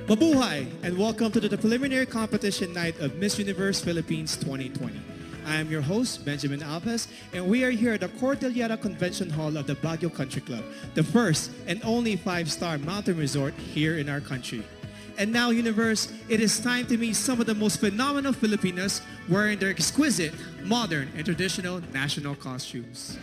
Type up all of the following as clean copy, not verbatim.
Mabuhay and welcome to the preliminary competition night of Miss Universe Philippines 2020. I am your host, Benjamin Alves, and we are here at the Cordillera Convention Hall of the Baguio Country Club, the first and only 5-star mountain resort here in our country. And now, Universe, it is time to meet some of the most phenomenal Filipinos wearing their exquisite, modern, and traditional national costumes.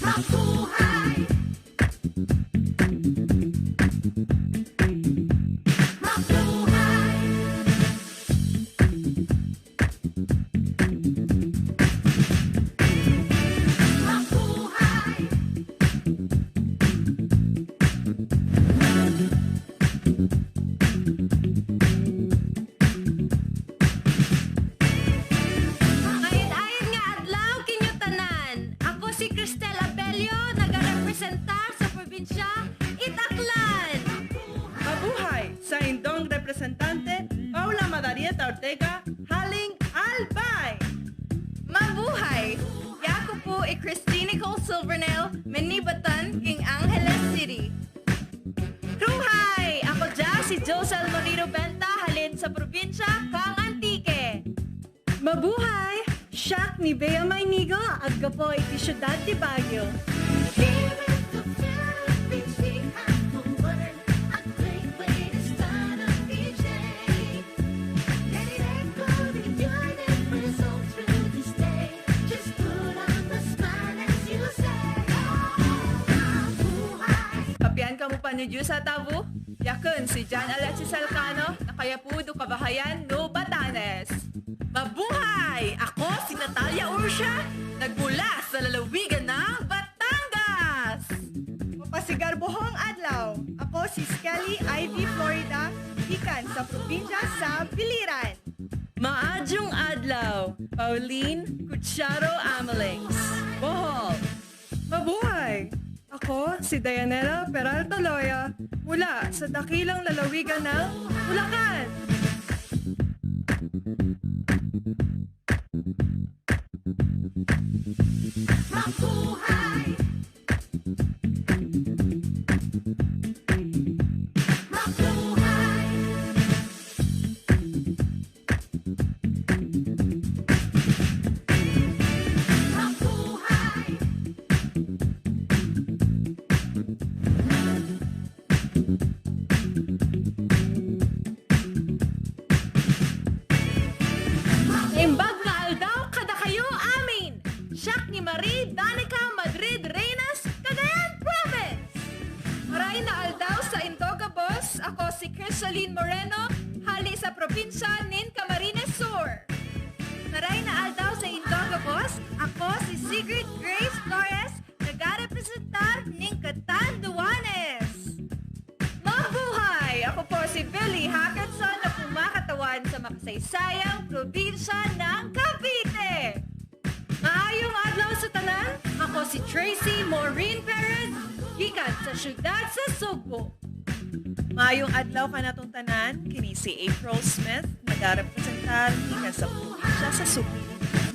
Mabuhay! Mabuhay! Mabuhay! Ayon-ayon nga adlaw kinyo tanan. Ako si Cristel Abelio, nagarepresentar sa probinsya Itaklan. Mabuhay sa indong representante Paula Madarieta Ortega, Haling Albay. Mabuhay! Yako po ay Christine Nicole Silvernel, Manibatan, King Angeles City. Kruhay! Ako dyan si Josel Moreno Benta, halin sa probinsya Kang Antique. Mabuhay! Siak ni Bea Maynigo, agka po iti syudad di Baguio. Kapian kamu pa ni Diyos sa tabu? Yakun si John Alexis Alcano, na kaya po do kabahayan no Batanes. Mabuhay! Ako si Natalia Ursha, nagmula sa lalawigan ng Batangas. Mapasigar buhong adlaw. Ako si Skelly Ivy Florida, ikan sa probinsya sa Biliran. Maadjong adlaw, Pauline Cucharo Amalings, Bohol. Mabuhay! Ako si Dayanela Peralta Loya, mula sa dakilang lalawigan ng Bulacan. Mabuhay! Mabuhay! Mabuhay! Imbag nga aldaw kada kayo amin. Siak ni Marie Danica Madrid Reynas, Cagayan Province. Maray na aldaw sa Indogabos, ako si Crisaline Moreno, hali sa probinsya nin Camarines Sur. Maray na aldaw sa Indogabos, ako si Sigrid Grace Flores, nagarepresentar ning Catanduanes. Mabuhay! Ako po si Billy Hackinson na kumakatawan sa makasaysayang probinsya ng Cavite. Maayong adlaw sa tanan, ako si Tracy Maureen Perez, gikan sa syudad sa Sugbo. Maayong adlaw ka natong tanan, kini si April Smith, nagarepresentar ika sa probinsya sa Subi.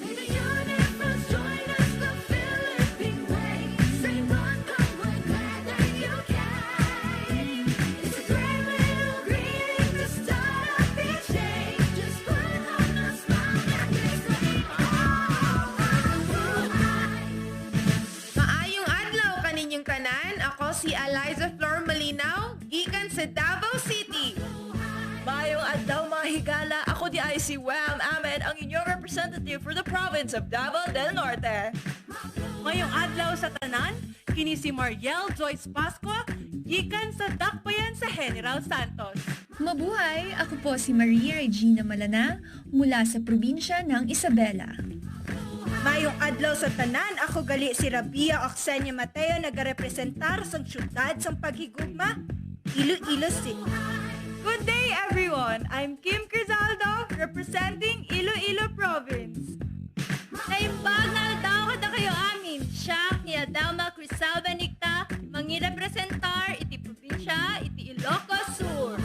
May the universe join us the Philippine way. Say one, come one, glad that you came. It's a great little greeting to start off each day. Just put on a smile and exclaim, oh, mabuhay. Maayong adlaw kaninyong tanan, ako si Eliza Flor Malinaw, gikan sa Davao City. Maayong adlaw mga higala, ako di ay si Wham Ahmed, ang inyong representative for the province of Davao del Norte. Ngayong adlaw sa tanan, kini si Mariel Joyce Pasco, gikan sa Dakbayan sa General Santos. Mabuhay! Ako po si Maria Regina Malana mula sa probinsya ng Isabela. Mayong adlaw sa tanan, ako gali si Rabia Oxenia Mateo, nagarepresentar sa syudad sa paghigugma, Iloilo City. Good day everyone! I'm Kim Crizaldo, representing Iloilo Province. Naimbag na aldaw kada kayo amin. Siya ni Adama Crisalva Nicta, mangirepresentar iti probinsya iti Ilocos Sur.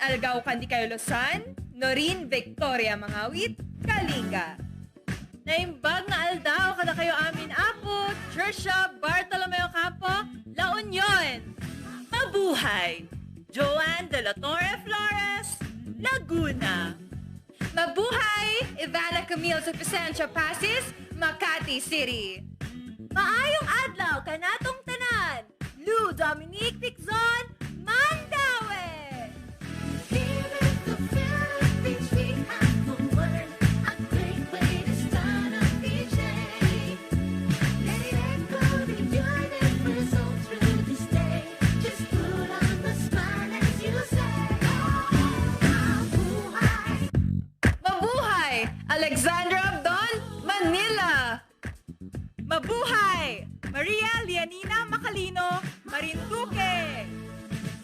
Algao Candicayo Luzon, Norin Victoria Mangawit, Kalinga. Naimbag nga aldaw kada kayo amin apo, Trisha Bartolomeo Campo, La Union. Mabuhay! Joanne De La Torre Flores, Laguna. Mabuhay! Ivana Camille Suficiencia Pasis, Makati City. Maayong adlaw kanatong tanan, Lou Dominique Piczon, Mandaue. Alexandra Abdon, Manila. Mabuhay! Maria Lianina Macalino, Marinduque.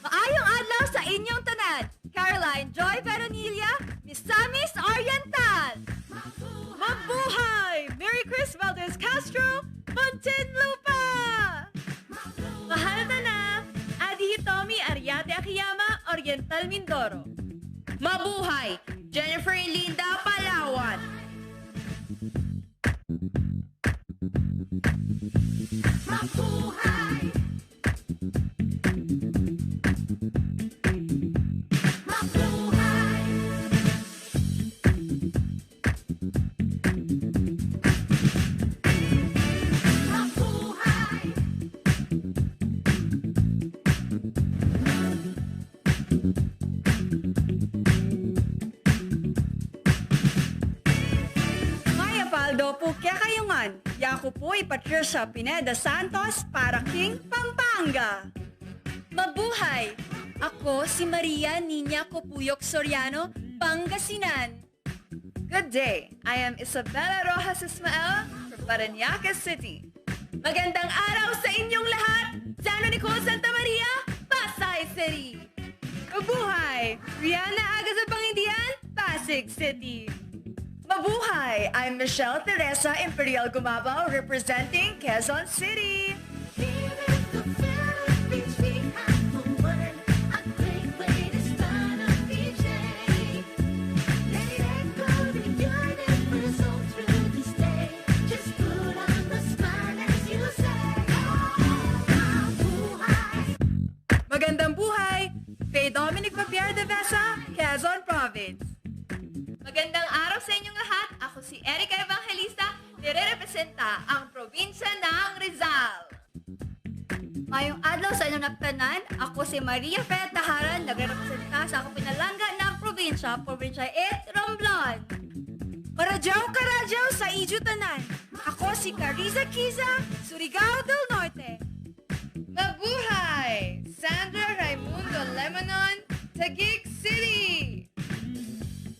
Maayong adlaw sa inyong tanan, Caroline Joy Veronilla, Misamis Oriental. Mabuhay! Mary Chris Valdez Castro, Muntinlupa. Mahal na, Adi Hitomi Ariate Akiyama, Oriental Mindoro. Mabuhay! Jennifer Linda Palawan. Mabuhay! Mabuhay! Mabuhay! Paldo po kaya kayungan. Yaku po'y Patricia Pineda Santos para King Pampanga. Mabuhay! Ako si Maria Nina Copuyok Soriano, Pangasinan. Good day. I am Isabella Rojas Ismael from Parañaque City. Magandang araw sa inyong lahat. San Nicole Santa Maria, Pasay City. Mabuhay! Rihanna Aga sa Pangindian, Pasig City. Mabuhay! I'm Michelle Teresa Imperial Gumabao representing Quezon City. Magandang buhay! Faye Dominic Papier de Vesa, Quezon Province. Magandang araw sa inyong lahat. Ako si Erica Evangelista, nire-representa ang probinsya ng Rizal. Ngayong adlaw sa inyong nagtanan, ako si Maria Fe Taharan, nagre-representa sa ako pinalangga ng probinsya 8, Romblon. Karadyaw sa Ijo Tanan. Ako si Carissa Kiza, Surigao del Norte. Mabuhay! Sandra Raimundo Lemonon, Taguig City.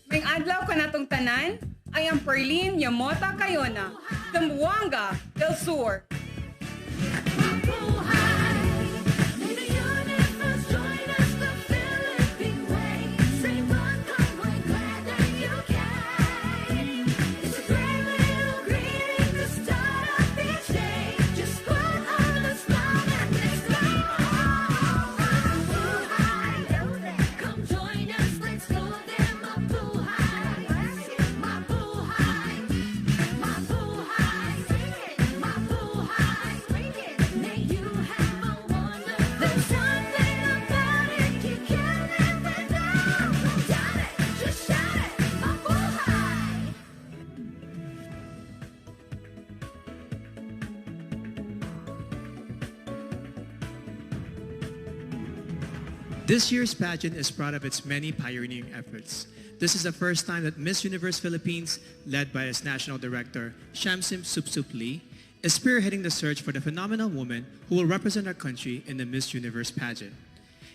May adlaw ka natong tanan, ay ang Perlin Yamota Cayona, Zamboanga del Sur. This year's pageant is proud of its many pioneering efforts. This is the first time that Miss Universe Philippines, led by its national director, Shamsim Supsup Lee, is spearheading the search for the phenomenal woman who will represent our country in the Miss Universe pageant.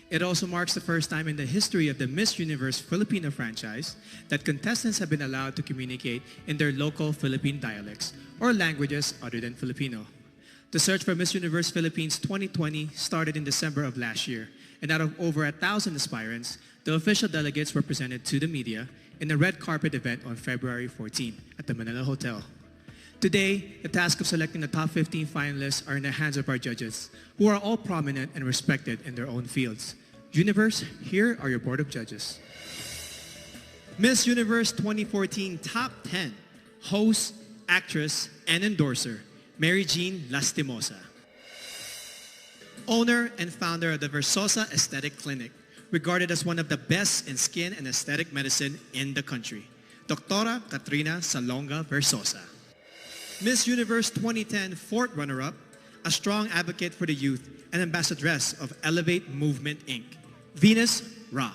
It also marks the first time in the history of the Miss Universe Filipino franchise that contestants have been allowed to communicate in their local Philippine dialects or languages other than Filipino. The search for Miss Universe Philippines 2020 started in December of last year, and out of over 1,000 aspirants, the official delegates were presented to the media in a red carpet event on February 14 at the Manila Hotel. Today, the task of selecting the top 15 finalists are in the hands of our judges, who are all prominent and respected in their own fields. Universe, here are your board of judges. Miss Universe 2014 Top 10 Host, Actress, and Endorser, Mary Jean Lastimosa. Owner and founder of the Versosa Aesthetic Clinic, regarded as one of the best in skin and aesthetic medicine in the country, Doctora Katrina Salonga Versosa. Miss Universe 2010 fourth runner-up, a strong advocate for the youth and ambassadress of Elevate Movement Inc., Venus Ra.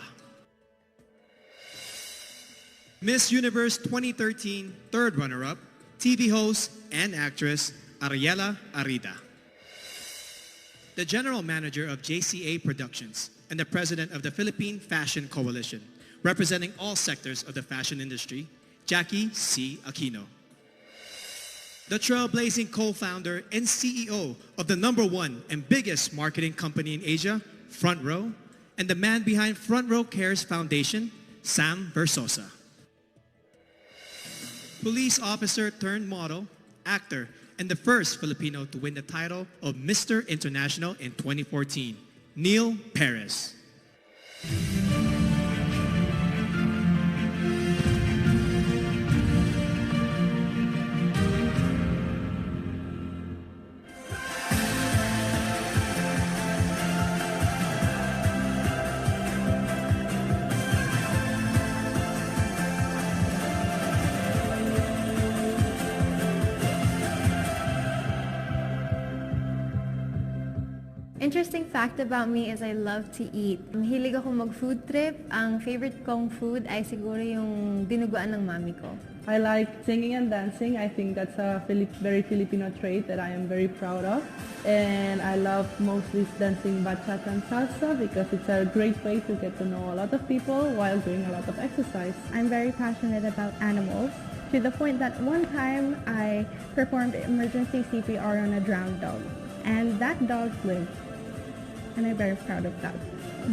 Miss Universe 2013 third runner-up, TV host and actress Ariela Arida. The general manager of JCA Productions and the president of the Philippine Fashion Coalition, representing all sectors of the fashion industry, Jackie C. Aquino. The trailblazing co-founder and CEO of the #1 and biggest marketing company in Asia, Front Row, and the man behind Front Row Cares Foundation, Sam Versosa. Police officer turned model, actor, and the first Filipino to win the title of Mr. International in 2014, Neil Perez. Interesting fact about me is I love to eat. Mahilig ako mag-food trip. Ang favorite kong food ay siguro yung dinuguan ng mami ko. I like singing and dancing. I think that's a very Filipino trait that I am very proud of. And I love mostly dancing bachata and salsa because it's a great way to get to know a lot of people while doing a lot of exercise. I'm very passionate about animals to the point that one time I performed emergency CPR on a drowned dog. And that dog lived. And I'm very proud of that.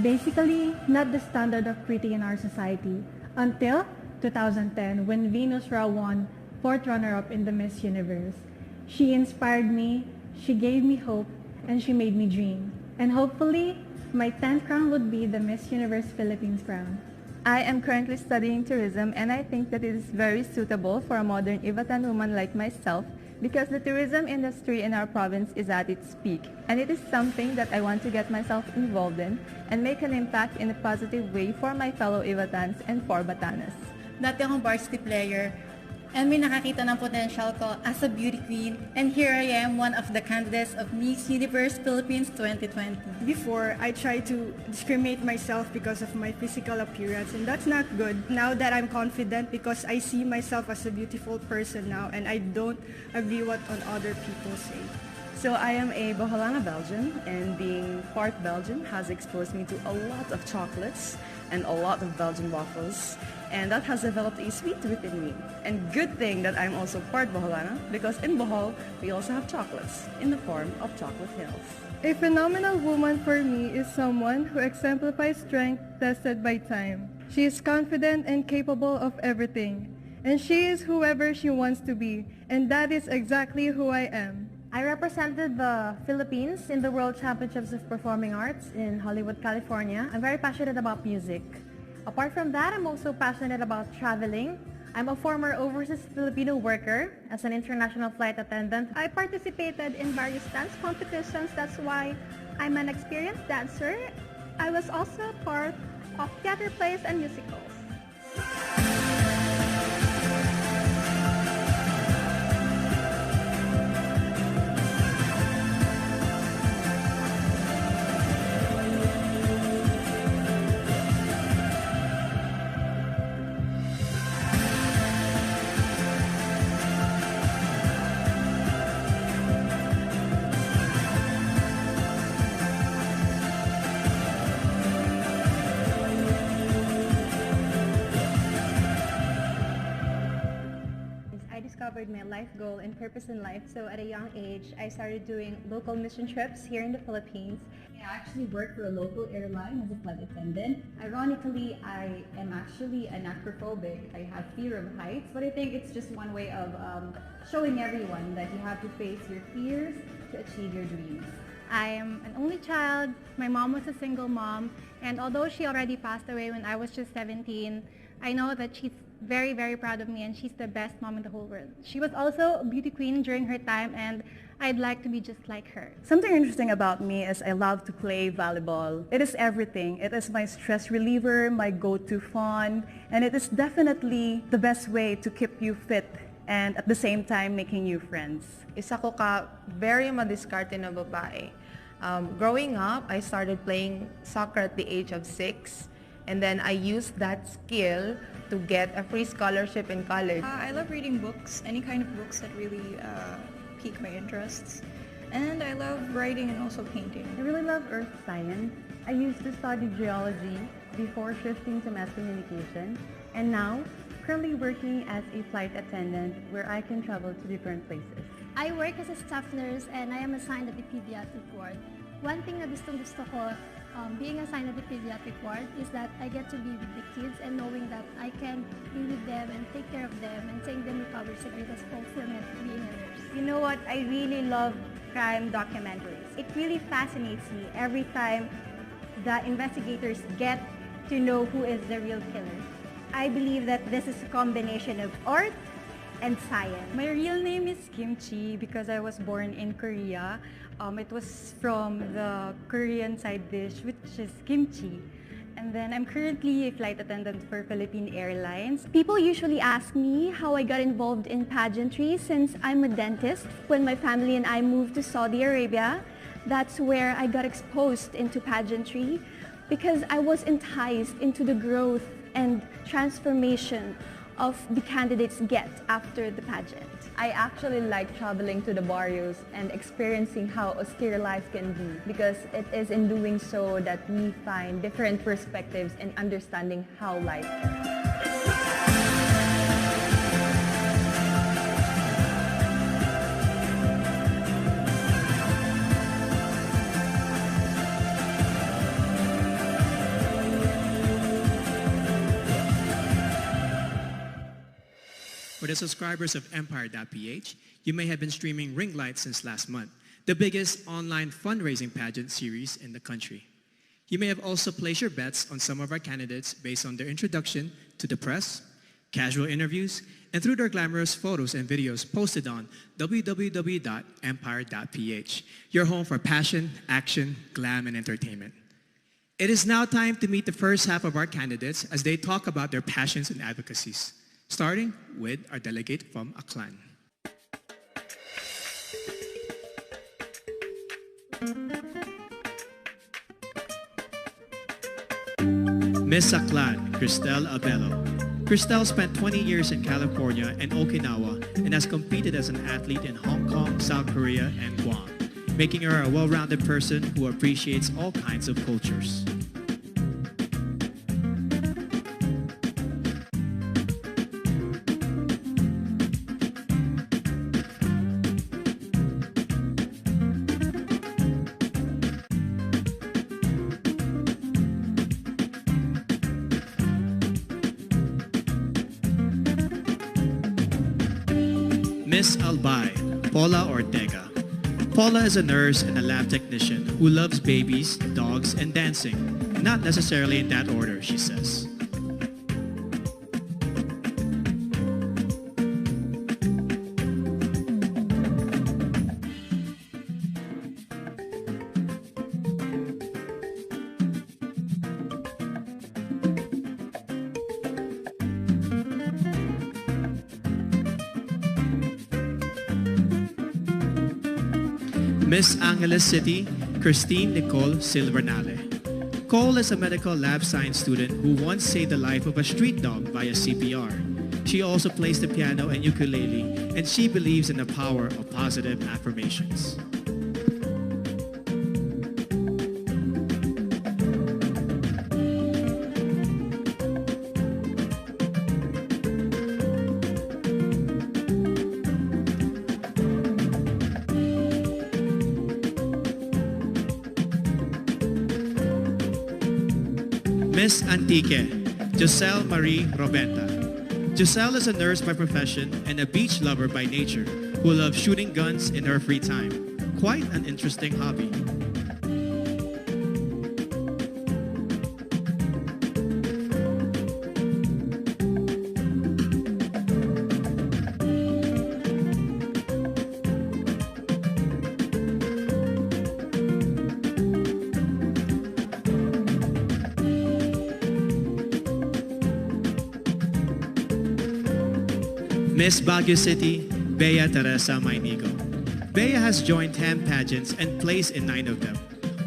Basically, not the standard of pretty in our society until 2010 when Venus Ra won fourth runner-up in the Miss Universe. She inspired me, she gave me hope, and she made me dream. And hopefully, my 10th crown would be the Miss Universe Philippines crown. I am currently studying tourism and I think that it is very suitable for a modern Ivatan woman like myself because the tourism industry in our province is at its peak and it is something that I want to get myself involved in and make an impact in a positive way for my fellow Ivatans and for Batanes. Dati akong varsity player and may nakakita ng potential ko as a beauty queen and here I am, one of the candidates of Miss Universe Philippines 2020. Before, I tried to discriminate myself because of my physical appearance and that's not good. Now that I'm confident because I see myself as a beautiful person now and I don't agree what on other people say. So I am a Boholana Belgian and being part Belgian has exposed me to a lot of chocolates and a lot of Belgian waffles and that has developed a sweet tooth in me. And good thing that I'm also part Boholana because in Bohol we also have chocolates in the form of chocolate hills. A phenomenal woman for me is someone who exemplifies strength tested by time. She is confident and capable of everything. And she is whoever she wants to be. And that is exactly who I am. I represented the Philippines in the World Championships of Performing Arts in Hollywood, California. I'm very passionate about music. Apart from that, I'm also passionate about traveling. I'm a former overseas Filipino worker as an international flight attendant. I participated in various dance competitions. That's why I'm an experienced dancer. I was also part of theater plays and musicals. My life goal and purpose in life. So at a young age, I started doing local mission trips here in the Philippines. I actually work for a local airline as a flight attendant. Ironically, I am actually an acrophobic. I have fear of heights, but I think it's just one way of showing everyone that you have to face your fears to achieve your dreams. I am an only child. My mom was a single mom, and although she already passed away when I was just 17, I know that she's very, very proud of me, and she's the best mom in the whole world. She was also a beauty queen during her time, and I'd like to be just like her. Something interesting about me is I love to play volleyball. It is everything. It is my stress reliever, my go-to fun, and it is definitely the best way to keep you fit and at the same time making new friends. Isa ko ka very madiskarte na babae. Growing up, I started playing soccer at the age of 6, and then I used that skill to get a free scholarship in college. I love reading books, any kind of books that really pique my interests. And I love writing and also painting. I really love earth science. I used to study geology before shifting to mass communication, and now currently working as a flight attendant where I can travel to different places. I work as a staff nurse and I am assigned at the pediatric ward. One thing na gusto ko being assigned at the pediatric ward is that I get to be with the kids and knowing that I can be with them and take care of them and seeing them recover is the greatest fulfillment being a nurse. You know what? I really love crime documentaries. It really fascinates me every time the investigators get to know who is the real killer. I believe that this is a combination of art and science. My real name is Kimchi because I was born in Korea. It was from the Korean side dish, which is kimchi. And then I'm currently a flight attendant for Philippine Airlines. People usually ask me how I got involved in pageantry since I'm a dentist. When my family and I moved to Saudi Arabia, that's where I got exposed into pageantry because I was enticed into the growth and transformation of the candidates get after the pageant. I actually like traveling to the barrios and experiencing how austere life can be because it is in doing so that we find different perspectives and understanding how life is. For the subscribers of Empire.ph, you may have been streaming Ring Light since last month, the biggest online fundraising pageant series in the country. You may have also placed your bets on some of our candidates based on their introduction to the press, casual interviews, and through their glamorous photos and videos posted on www.empire.ph, your home for passion, action, glam, and entertainment. It is now time to meet the first half of our candidates as they talk about their passions and advocacies, starting with our delegate from Aklan. Miss Aklan, Cristel Abello. Cristel spent 20 years in California and Okinawa and has competed as an athlete in Hong Kong, South Korea, and Guam, making her a well-rounded person who appreciates all kinds of cultures. Miss Albay, Paula Ortega. Paula is a nurse and a lab technician who loves babies, dogs, and dancing. Not necessarily in that order, she says. Miss Angeles City, Christine Nicole Silvernale. Cole is a medical lab science student who once saved the life of a street dog via CPR. She also plays the piano and ukulele, and she believes in the power of positive affirmations. Miss Antique, Giselle Marie Robenta. Giselle is a nurse by profession and a beach lover by nature who loves shooting guns in her free time. Quite an interesting hobby. Miss Baguio City, Bea Teresa Mainigo. Bea has joined 10 pageants and placed in 9 of them.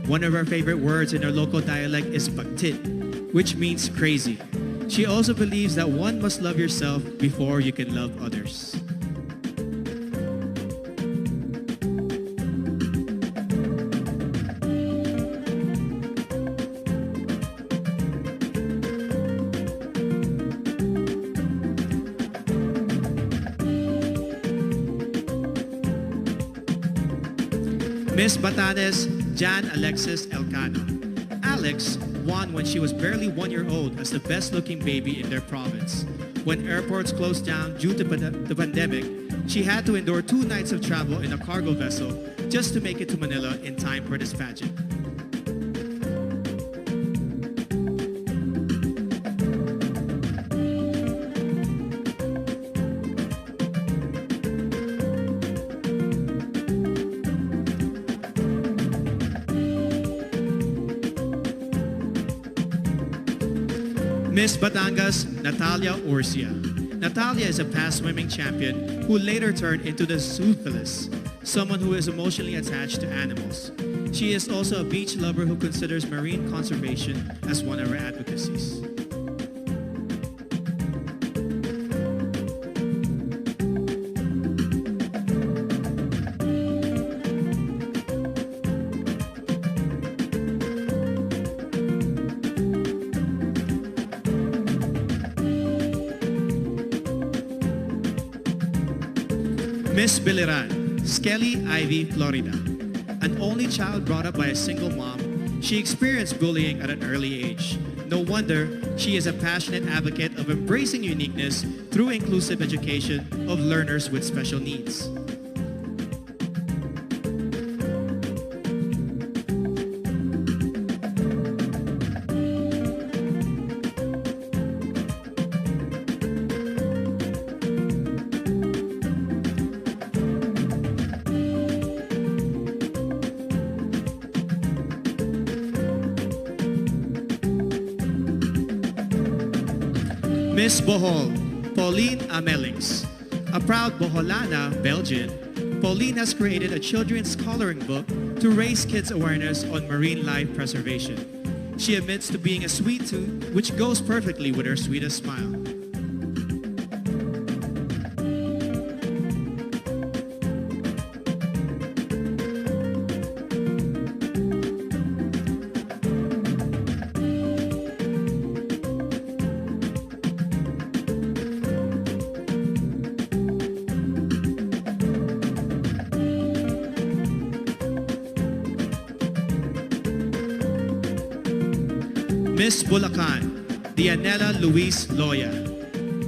One of her favorite words in her local dialect is baktit, which means crazy. She also believes that one must love yourself before you can love others. Miss Batanes, Jan Alexis Elcano. Alex won when she was barely 1 year old as the best-looking baby in their province. When airports closed down due to the pandemic, she had to endure 2 nights of travel in a cargo vessel just to make it to Manila in time for this pageant. Miss Batangas, Natalia Urcia. Natalia is a past swimming champion who later turned into the zoophilist, someone who is emotionally attached to animals. She is also a beach lover who considers marine conservation as one of her advocacies. Miss Biliran, Skelly Ivy, Florida. An only child brought up by a single mom, she experienced bullying at an early age. No wonder she is a passionate advocate of embracing uniqueness through inclusive education of learners with special needs. Miss Bohol, Pauline Amelings. A proud Boholana, Belgian, Pauline has created a children's coloring book to raise kids' awareness on marine life preservation. She admits to being a sweet tooth, which goes perfectly with her sweetest smile. Miss Bulacan, Dianela Luis Loya.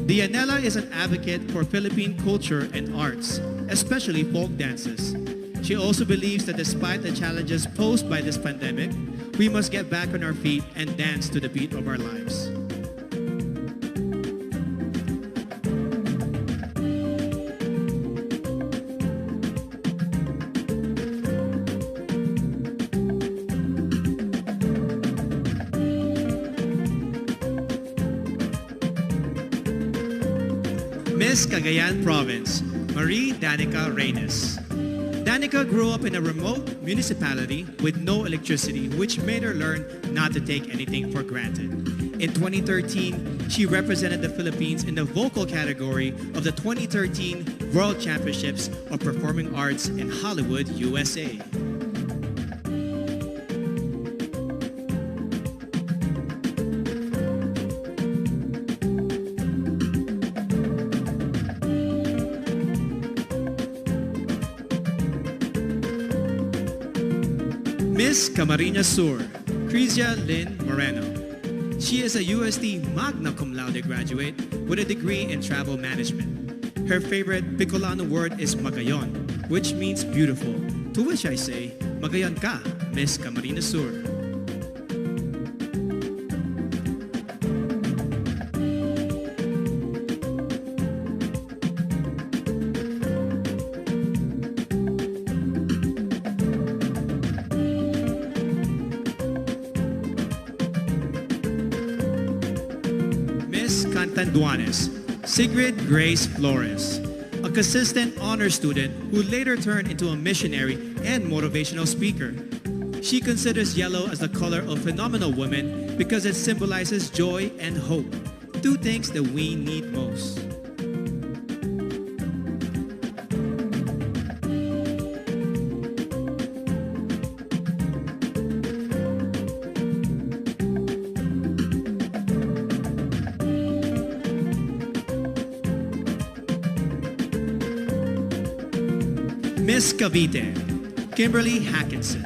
Dianela is an advocate for Philippine culture and arts, especially folk dances. She also believes that despite the challenges posed by this pandemic, we must get back on our feet and dance to the beat of our lives. Miss Cagayan Province, Marie Danica Reynes. Danica grew up in a remote municipality with no electricity, which made her learn not to take anything for granted. In 2013, she represented the Philippines in the vocal category of the 2013 World Championships of Performing Arts in Hollywood, USA. Miss Camarines Sur, Crizia Lynn Moreno. She is a UST magna cum laude graduate with a degree in travel management. Her favorite Bicolano word is magayon, which means beautiful, to which I say, magayon ka, Miss Camarines Sur. Cantanduanes, Sigrid Grace Flores, a consistent honor student who later turned into a missionary and motivational speaker. She considers yellow as the color of phenomenal women because it symbolizes joy and hope, two things that we need most. Miss Cavite, Kimberly Hackinson,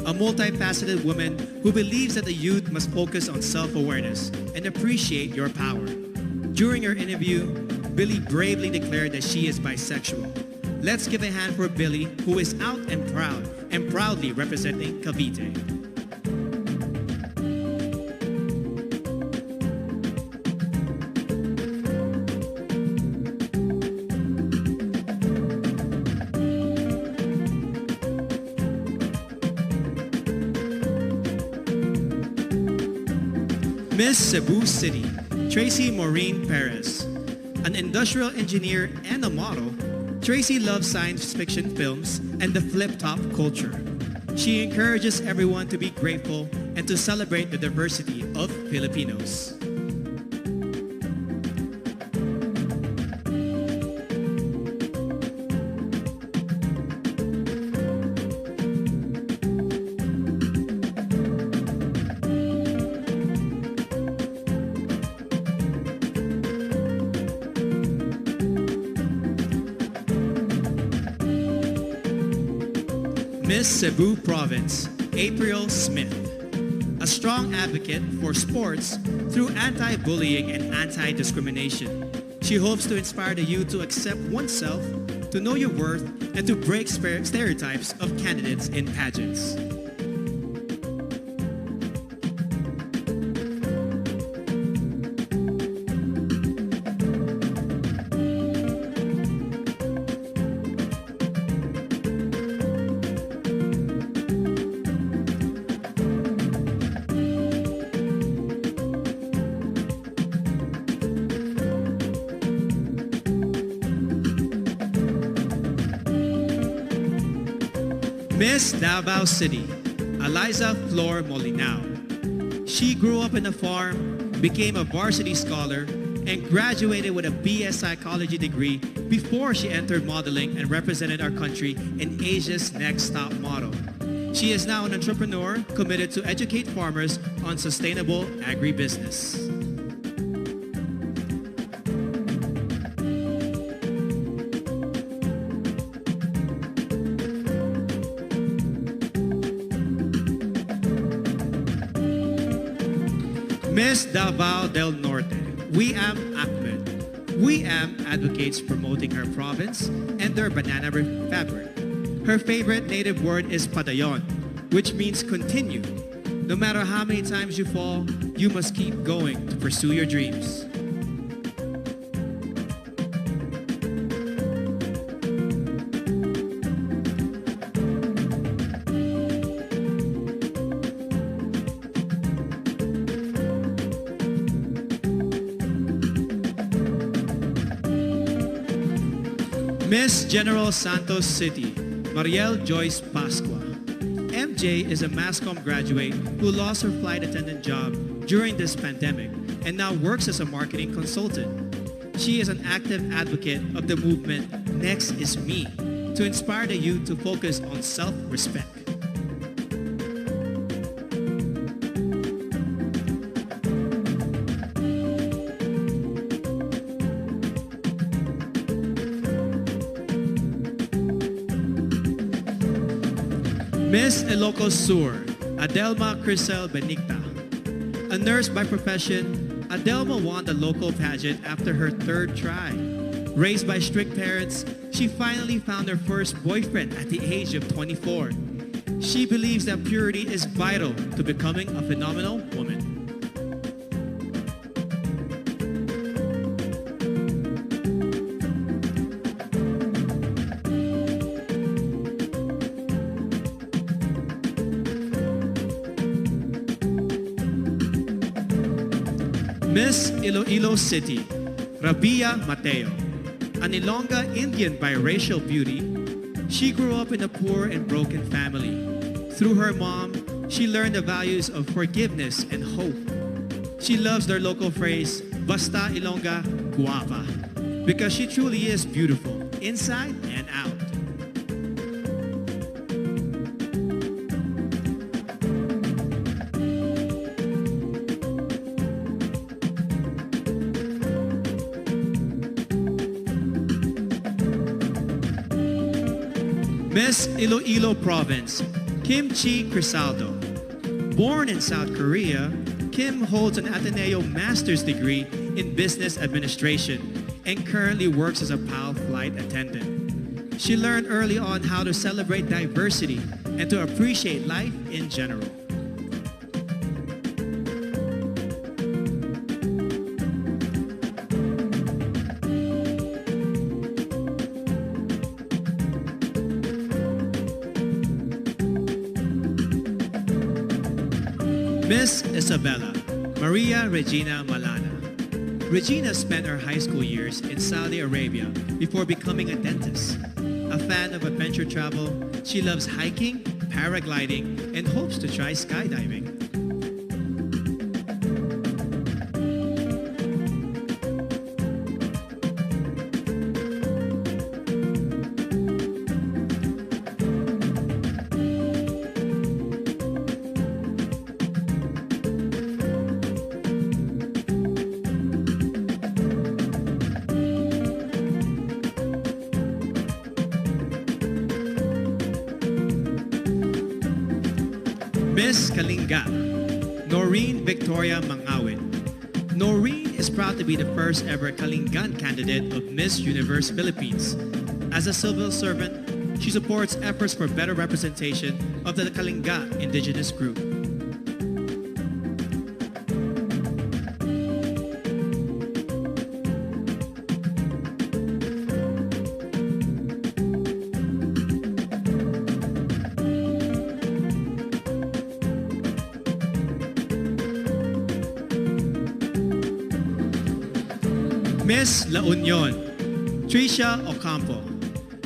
a multifaceted woman who believes that the youth must focus on self-awareness and appreciate your power. During her interview, Billy bravely declared that she is bisexual. Let's give a hand for Billy, who is out and proudly representing Cavite. Miss Cebu City, Tracy Maureen Perez. An industrial engineer and a model, Tracy loves science fiction films and the flip-top culture. She encourages everyone to be grateful and to celebrate the diversity of Filipinos. Miss Cebu Province, April Smith. A strong advocate for sports through anti-bullying and anti-discrimination. She hopes to inspire the youth to accept oneself, to know your worth, and to break stereotypes of candidates in pageants. Miss Davao City, Eliza Flor Molinao. She grew up in a farm, became a varsity scholar, and graduated with a BS Psychology degree before she entered modeling and represented our country in Asia's Next Top Model. She is now an entrepreneur committed to educate farmers on sustainable agribusiness. Miss Davao del Norte, Wiam Ahmed. Wiam advocates promoting her province and their banana fabric. Her favorite native word is padayon, which means continue. No matter how many times you fall, you must keep going to pursue your dreams. Miss General Santos City, Mariel Joyce Pascua. MJ is a MASCOM graduate who lost her flight attendant job during this pandemic and now works as a marketing consultant. She is an active advocate of the movement Next is Me to inspire the youth to focus on self-respect. Miss Ilocos Sur, Adelma Crisel Benigta. A nurse by profession, Adelma won the local pageant after her third try. Raised by strict parents, she finally found her first boyfriend at the age of 24. She believes that purity is vital to becoming a phenomenal woman. Miss Iloilo City, Rabia Mateo. An Ilongga Indian biracial beauty, she grew up in a poor and broken family. Through her mom, she learned the values of forgiveness and hope. She loves their local phrase, Basta Ilongga Guapa, because she truly is beautiful, inside and out. Miss Iloilo Province, Kim Chi Crisaldo. Born in South Korea, Kim holds an Ateneo Master's degree in Business Administration and currently works as a PAL flight attendant. She learned early on how to celebrate diversity and to appreciate life in general. Miss Isabella Maria Regina Malana. Regina spent her high school years in Saudi Arabia before becoming a dentist. A fan of adventure travel, she loves hiking, paragliding, and hopes to try skydiving. Miss Kalinga, Noreen Victoria Mangawit. Noreen is proud to be the first ever Kalingan candidate of Miss Universe Philippines. As a civil servant, she supports efforts for better representation of the Kalinga indigenous group. Miss La Union, Tricia Ocampo.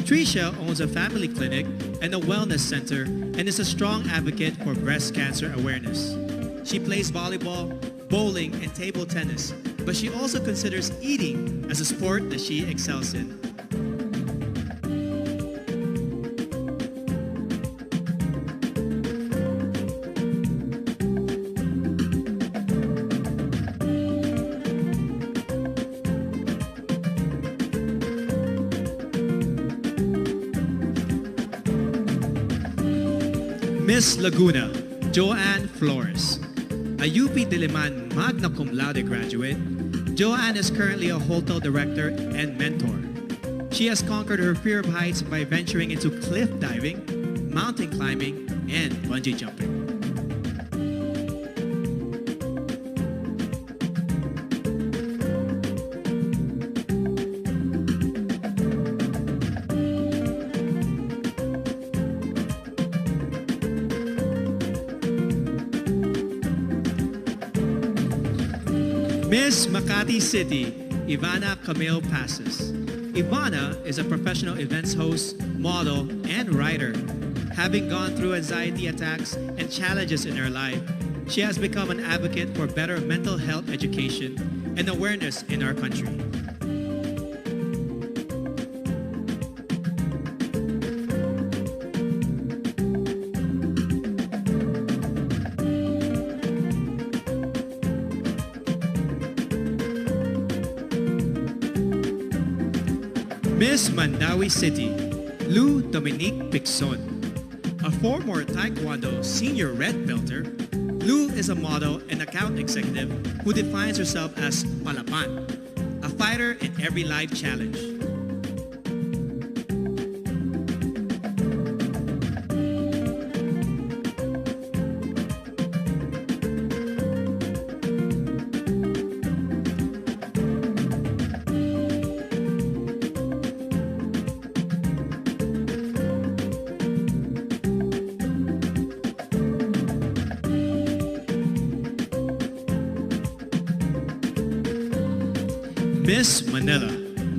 Tricia owns a family clinic and a wellness center and is a strong advocate for breast cancer awareness. She plays volleyball, bowling, and table tennis, but she also considers eating as a sport that she excels in. Miss Laguna, Joanne Flores. A UP Diliman magna cum laude graduate, Joanne is currently a hotel director and mentor. She has conquered her fear of heights by venturing into cliff diving, mountain climbing, and bungee jumping. Miss Makati City, Ivana Camille Passes. Ivana is a professional events host, model, and writer. Having gone through anxiety attacks and challenges in her life, she has become an advocate for better mental health education and awareness in our country. Miss Mandawi City, Lou Dominique Pixon. A former Taekwondo senior red belter, Lou is a model and account executive who defines herself as Palapan, a fighter in every life challenge. Miss Manila,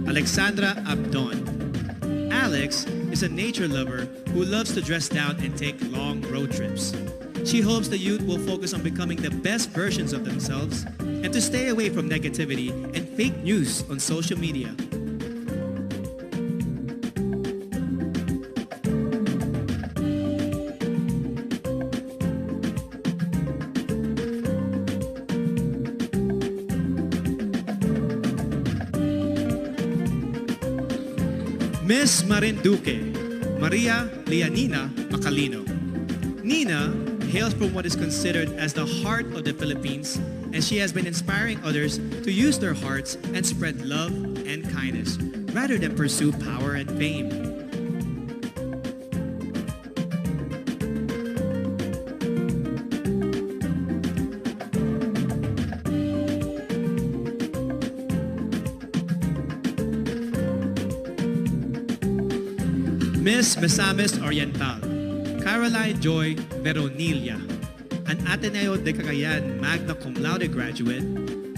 Alexandra Abdon. Alex is a nature lover who loves to dress down and take long road trips. She hopes the youth will focus on becoming the best versions of themselves and to stay away from negativity and fake news on social media. Miss Marinduque, Maria Leonina Macalino. Nina hails from what is considered as the heart of the Philippines, and she has been inspiring others to use their hearts and spread love and kindness rather than pursue power and fame. Miss Misamis Oriental, Caroline Joy Veronilla, an Ateneo de Cagayan magna cum laude graduate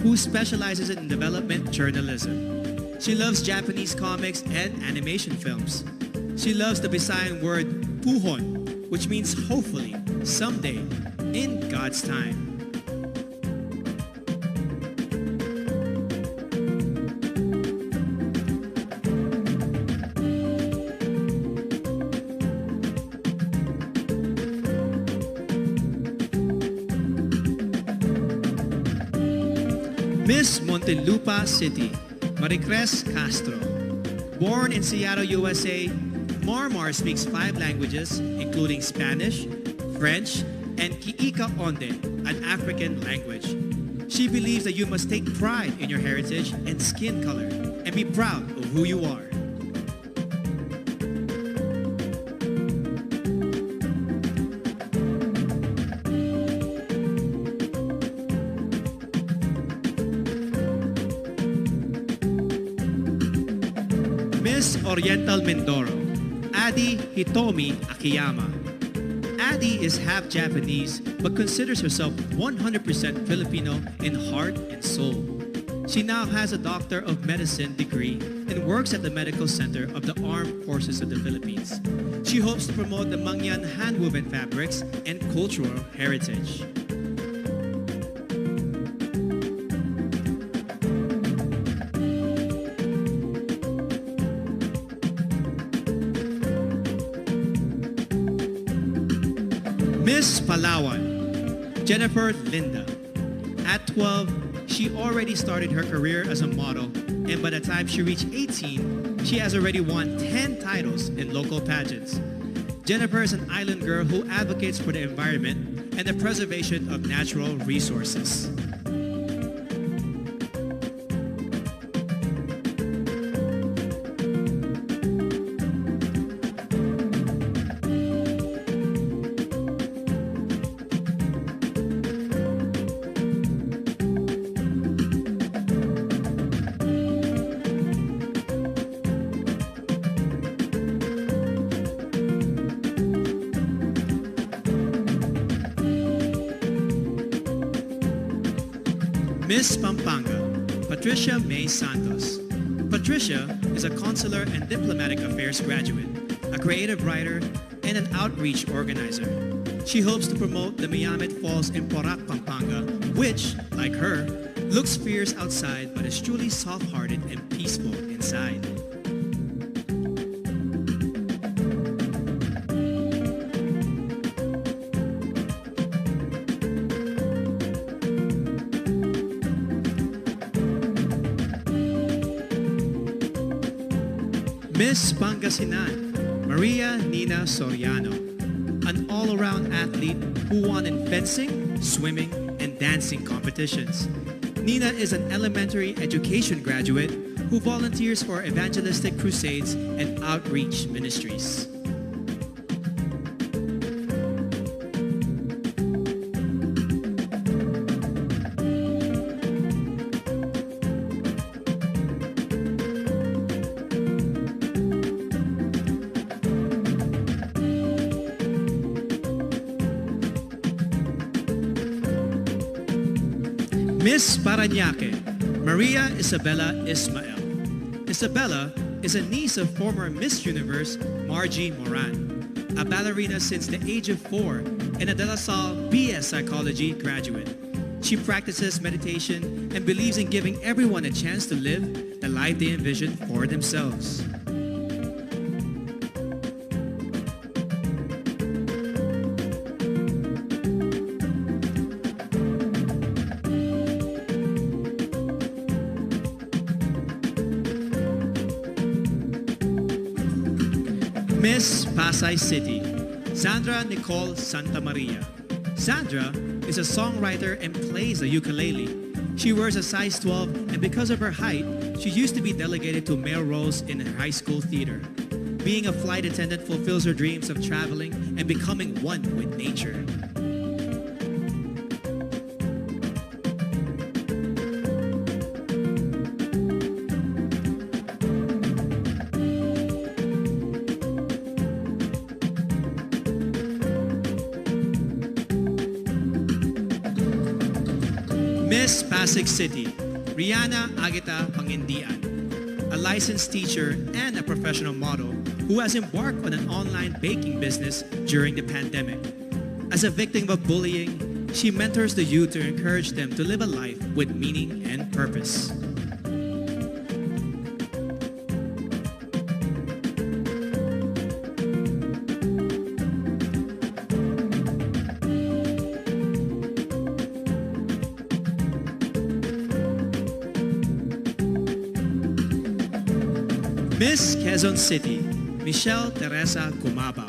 who specializes in development journalism. She loves Japanese comics and animation films. She loves the Visayan word puhon, which means hopefully, someday, in God's time. Miss Montelupa City, Maricres Castro. Born in Seattle, USA, Marmar speaks 5 languages, including Spanish, French, and Kiika Onde, an African language. She believes that you must take pride in your heritage and skin color and be proud of who you are. Miss Oriental Mindoro, Adi Hitomi Akiyama. Adi is half Japanese but considers herself 100% Filipino in heart and soul. She now has a Doctor of Medicine degree and works at the Medical Center of the Armed Forces of the Philippines. She hopes to promote the Mangyan hand-woven fabrics and cultural heritage. Miss Palawan, Jennifer Linda. At 12, she already started her career as a model, and by the time she reached 18, she has already won 10 titles in local pageants. Jennifer is an island girl who advocates for the environment and the preservation of natural resources. Miss Pampanga, Patricia May Santos. Patricia is a consular and diplomatic affairs graduate, a creative writer, and an outreach organizer. She hopes to promote the Miyamet Falls in Porac, Pampanga, which, like her, looks fierce outside but is truly soft-hearted and peaceful inside. Miss Pangasinan, Maria Nina Soriano, an all-around athlete who won in fencing, swimming, and dancing competitions. Nina is an elementary education graduate who volunteers for evangelistic crusades and outreach ministries. Miss Parañaque, Maria Isabella Ismael. Isabella is a niece of former Miss Universe Margie Moran, a ballerina since the age of 4 and a De La Salle BS Psychology graduate. She practices meditation and believes in giving everyone a chance to live the life they envision for themselves. Miss Pasay City, Sandra Nicole Santa Maria. Sandra is a songwriter and plays the ukulele. She wears a size 12, and because of her height, she used to be delegated to male roles in her high school theater. Being a flight attendant fulfills her dreams of traveling and becoming one with nature. Miss Pasig City, Rihanna Agita Pangindian, a licensed teacher and a professional model who has embarked on an online baking business during the pandemic. As a victim of bullying, she mentors the youth to encourage them to live a life with meaning and purpose. Miss Quezon City, Michelle Teresa Gumabao,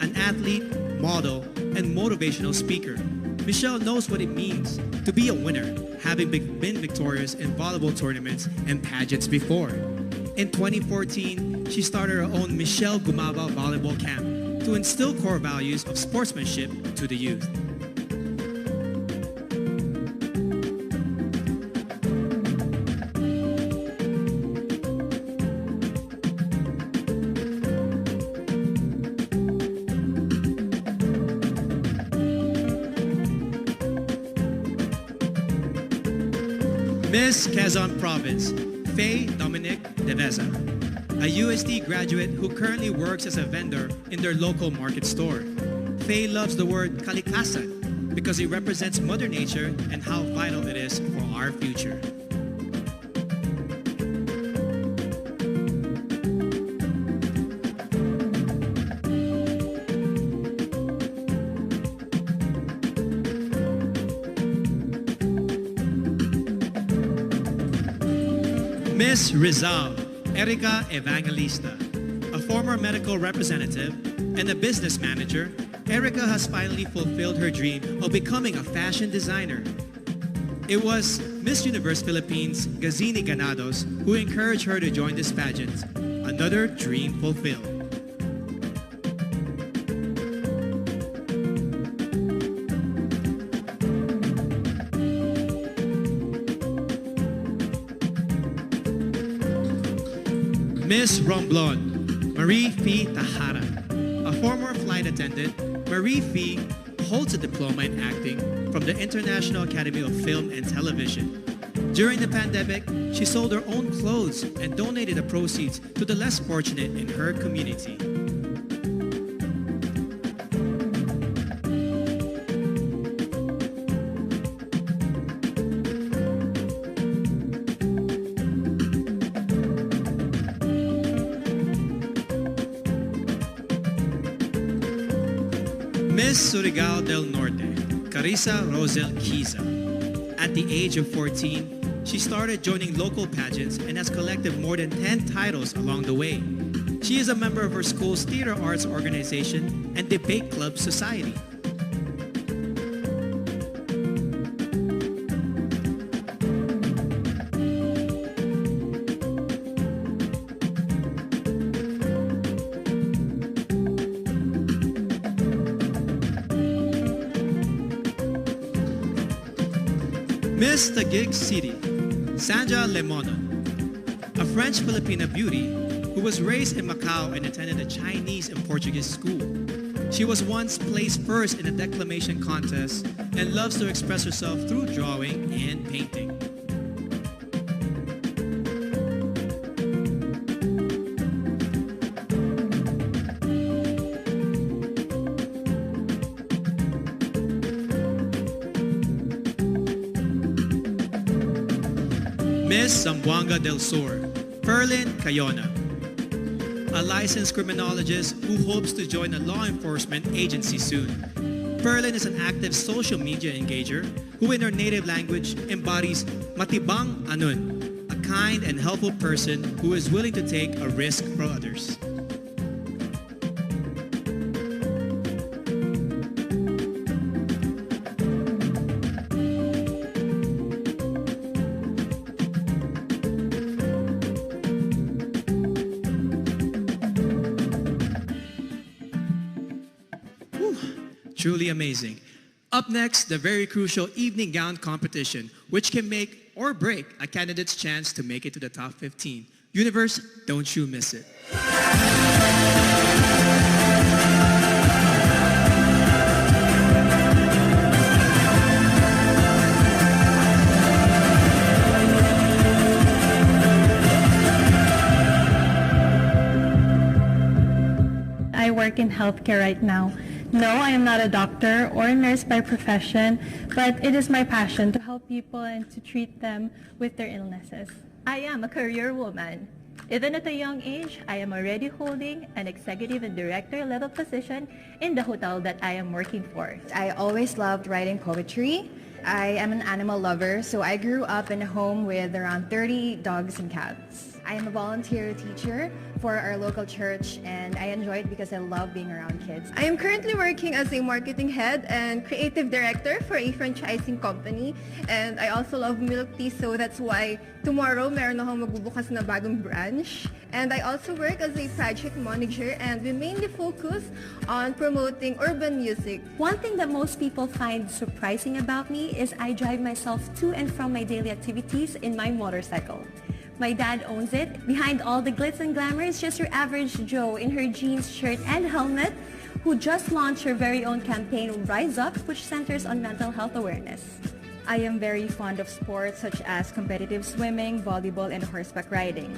an athlete, model, and motivational speaker. Michelle knows what it means to be a winner, having been victorious in volleyball tournaments and pageants before. In 2014, she started her own Michelle Gumabao Volleyball Camp to instill core values of sportsmanship to the youth. Miss Quezon Province, Faye Dominic Deveza, a USD graduate who currently works as a vendor in their local market store. Faye loves the word kalikasan because it represents Mother Nature and how vital it is for our future. Miss Rizal, Erica Evangelista, a former medical representative and a business manager, Erica has finally fulfilled her dream of becoming a fashion designer. It was Miss Universe Philippines Gazini Ganados who encouraged her to join this pageant, another dream fulfilled. Miss Romblon, Marie Fee Tahara. A former flight attendant, Marie Fee holds a diploma in acting from the International Academy of Film and Television. During the pandemic, she sold her own clothes and donated the proceeds to the less fortunate in her community. Miss Surigao del Norte, Carissa Rosel Kiza. At the age of 14, she started joining local pageants and has collected more than 10 titles along the way. She is a member of her school's theater arts organization and debate club society. Miss Taguig City, Sandra Lemonon, a French-Filipina beauty who was raised in Macau and attended a Chinese and Portuguese school. She was once placed first in a declamation contest and loves to express herself through drawing and painting. Miss Zamboanga del Sur, Ferlin Cayona, a licensed criminologist who hopes to join a law enforcement agency soon. Ferlin is an active social media engager who in her native language embodies matibang anun, a kind and helpful person who is willing to take a risk for others. Truly amazing. Up next, the very crucial evening gown competition, which can make or break a candidate's chance to make it to the top 15. Universe, don't you miss it. I work in healthcare right now. No, I am not a doctor or a nurse by profession, but it is my passion to help people and to treat them with their illnesses. I am a career woman. Even at a young age, I am already holding an executive and director level position in the hotel that I am working for. I always loved writing poetry. I am an animal lover, so I grew up in a home with around 30 dogs and cats. I am a volunteer teacher for our local church, and I enjoy it because I love being around kids. I am currently working as a marketing head and creative director for a franchising company. And I also love milk tea, so that's why tomorrow meron akong magbubukas na bagong branch. And I also work as a project manager, and we mainly focus on promoting urban music. One thing that most people find surprising about me is I drive myself to and from my daily activities in my motorcycle. My dad owns it. Behind all the glitz and glamour is just your average Joe in her jeans, shirt, and helmet who just launched her very own campaign, Rise Up, which centers on mental health awareness. I am very fond of sports such as competitive swimming, volleyball, and horseback riding.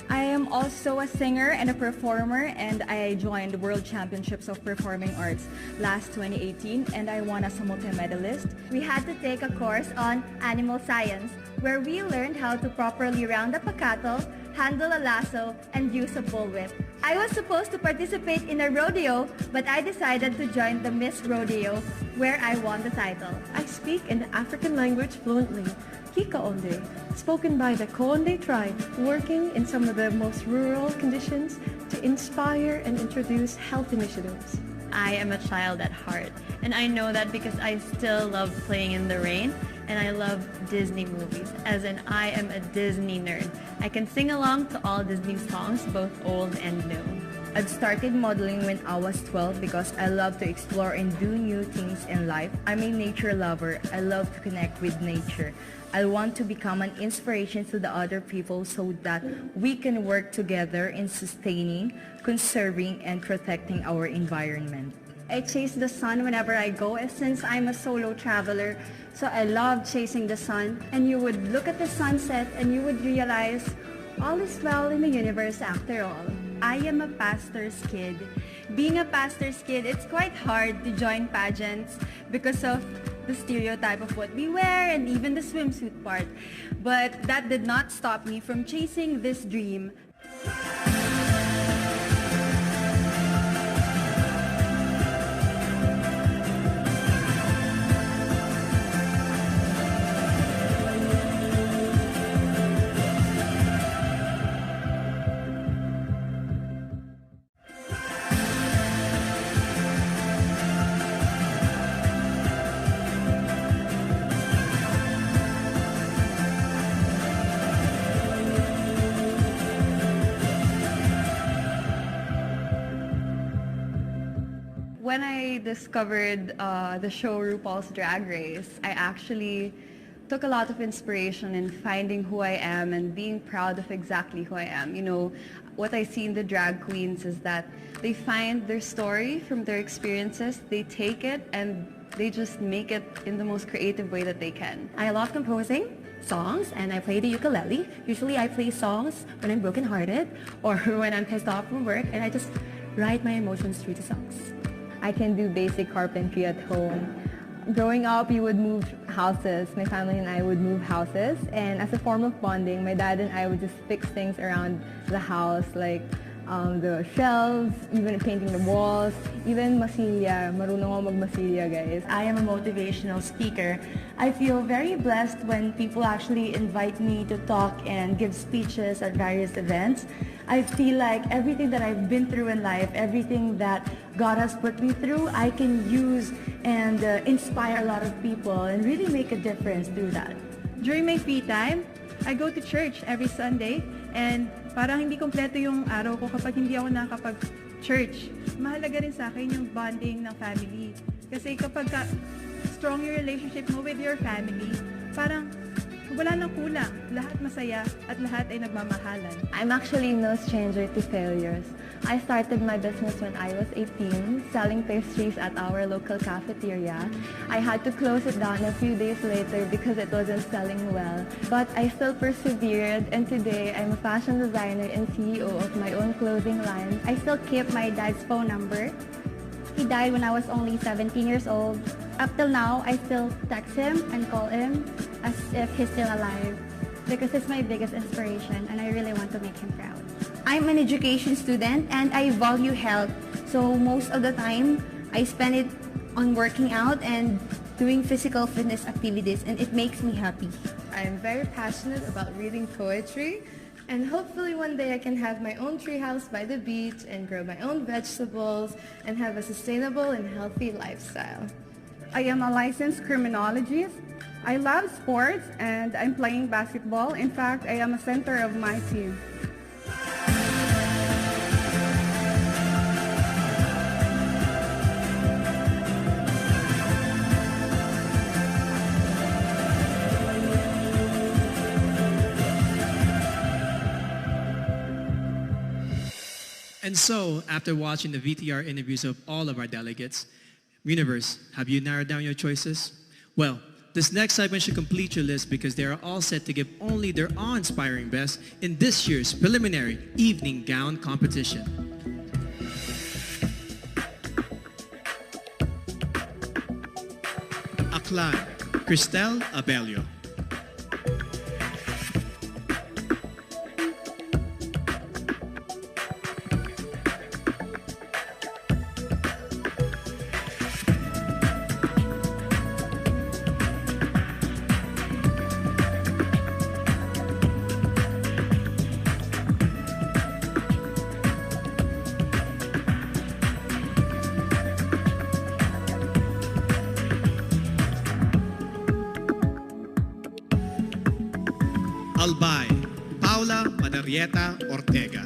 I am also a singer and a performer, and I joined World Championships of Performing Arts last 2018, and I won as a multi-medalist. We had to take a course on animal science, where we learned how to properly round up a cattle, handle a lasso, and use a bullwhip. I was supposed to participate in a rodeo, but I decided to join the Miss Rodeo, where I won the title. I speak in the African language fluently, Kikaonde, spoken by the Koonde tribe, working in some of the most rural conditions to inspire and introduce health initiatives. I am a child at heart, and I know that because I still love playing in the rain, and I love Disney movies, as in I am a Disney nerd. I can sing along to all Disney songs, both old and new. I started modeling when I was 12 because I love to explore and do new things in life. I'm a nature lover. I love to connect with nature. I want to become an inspiration to the other people so that we can work together in sustaining, conserving, and protecting our environment. I chase the sun whenever I go since I'm a solo traveler. So I love chasing the sun, and you would look at the sunset and you would realize all is well in the universe after all. I am a pastor's kid. Being a pastor's kid, it's quite hard to join pageants because of the stereotype of what we wear and even the swimsuit part. But that did not stop me from chasing this dream. When I discovered the show RuPaul's Drag Race, I actually took a lot of inspiration in finding who I am and being proud of exactly who I am. You know, what I see in the drag queens is that they find their story from their experiences, they take it, and they just make it in the most creative way that they can. I love composing songs, and I play the ukulele. Usually I play songs when I'm brokenhearted or when I'm pissed off from work, and I just write my emotions through the songs. I can do basic carpentry at home. Growing up, you would move houses. My family and I would move houses, and as a form of bonding, my dad and I would just fix things around the house, like the shelves, even painting the walls, even masilya. Marunong ako magmasilya, guys. I am a motivational speaker. I feel very blessed when people actually invite me to talk and give speeches at various events. I feel like everything that I've been through in life, everything that God has put me through, I can use and inspire a lot of people and really make a difference through that. During my free time, I go to church every Sunday, and parang hindi kompleto yung araw ko kapag hindi ako nakakapag-church. Mahalaga rin sa akin yung bonding ng family. Kasi kapag strong yung relationship mo with your family, parang wala nang kulang. Lahat masaya at lahat ay nagmamahalan. I'm actually no stranger to failures. I started my business when I was 18, selling pastries at our local cafeteria. I had to close it down a few days later because it wasn't selling well. But I still persevered, and today I'm a fashion designer and CEO of my own clothing line. I still keep my dad's phone number. He died when I was only 17 years old. Up till now, I still text him and call him as if he's still alive because he's my biggest inspiration and I really want to make him proud. I'm an education student and I value health. So most of the time, I spend it on working out and doing physical fitness activities, and it makes me happy. I am very passionate about reading poetry, and hopefully one day I can have my own treehouse by the beach and grow my own vegetables and have a sustainable and healthy lifestyle. I am a licensed criminologist. I love sports and I'm playing basketball. In fact, I am a center of my team. And so, after watching the VTR interviews of all of our delegates, Universe, have you narrowed down your choices? Well, this next segment should complete your list because they are all set to give only their awe-inspiring best in this year's preliminary evening gown competition. Aklan, Cristel Abelio. Albay, Paula Madarieta Ortega.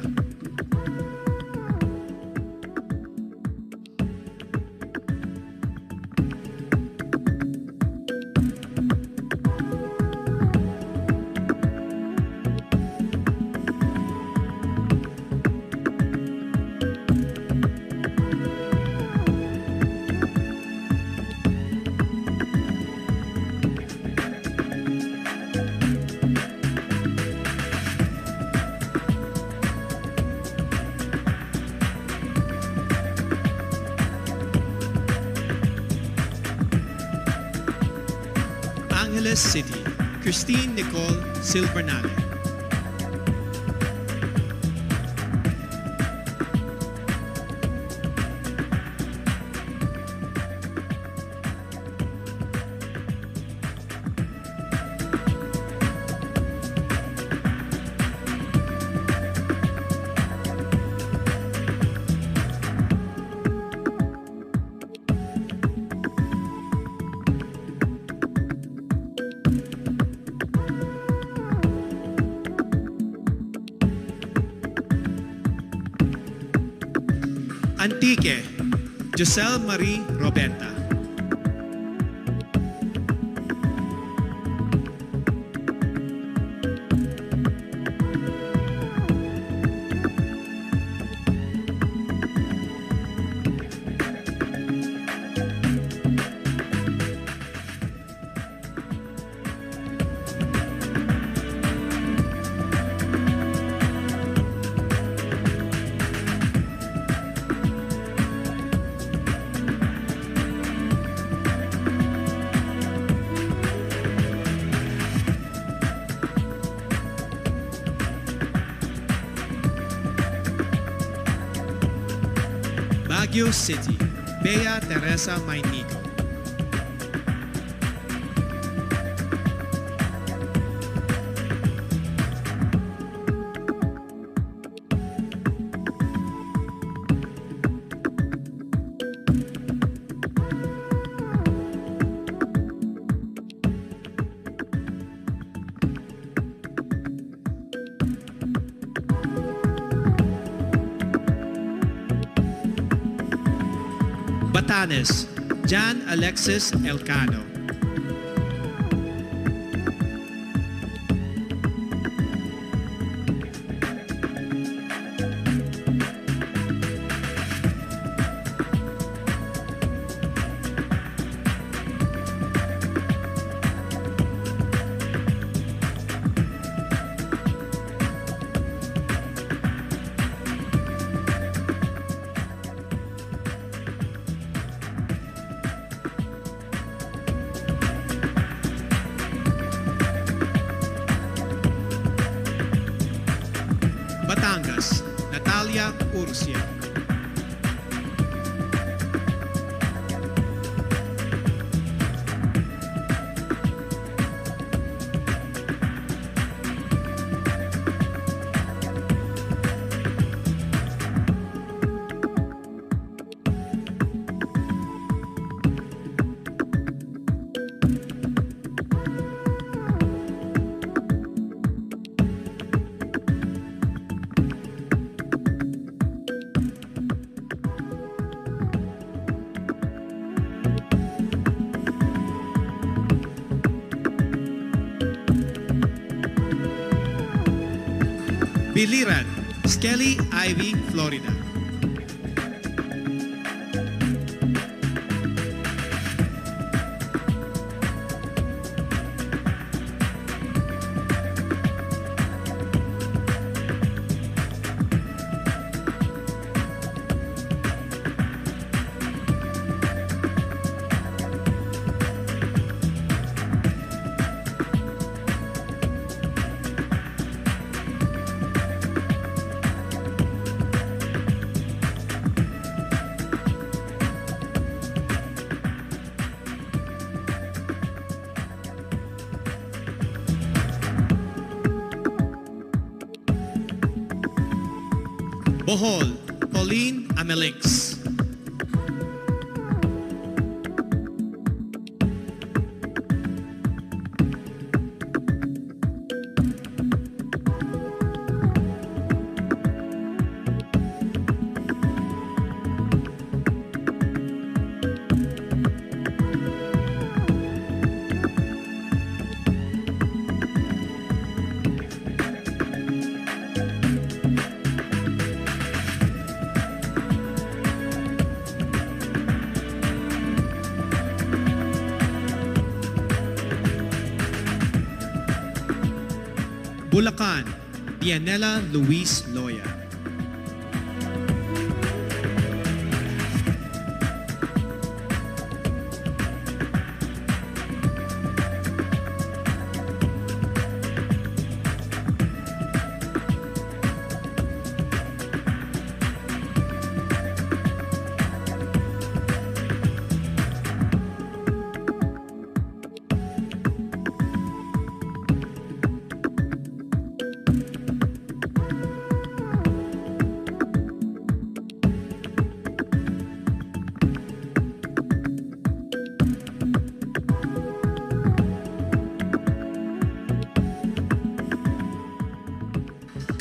Angeles City, Christine Nicole Silvernale. Antique, Giselle Marie Roberta. Baguio City, Bea Teresa Mainico. Batanes, Jan Alexis Elcano. Batangas, Natalia Urcia. Biliran, Skelly Ivy, Florida. Bohol, Pauline Amelix. Bulacan, Pianella Luis Loya.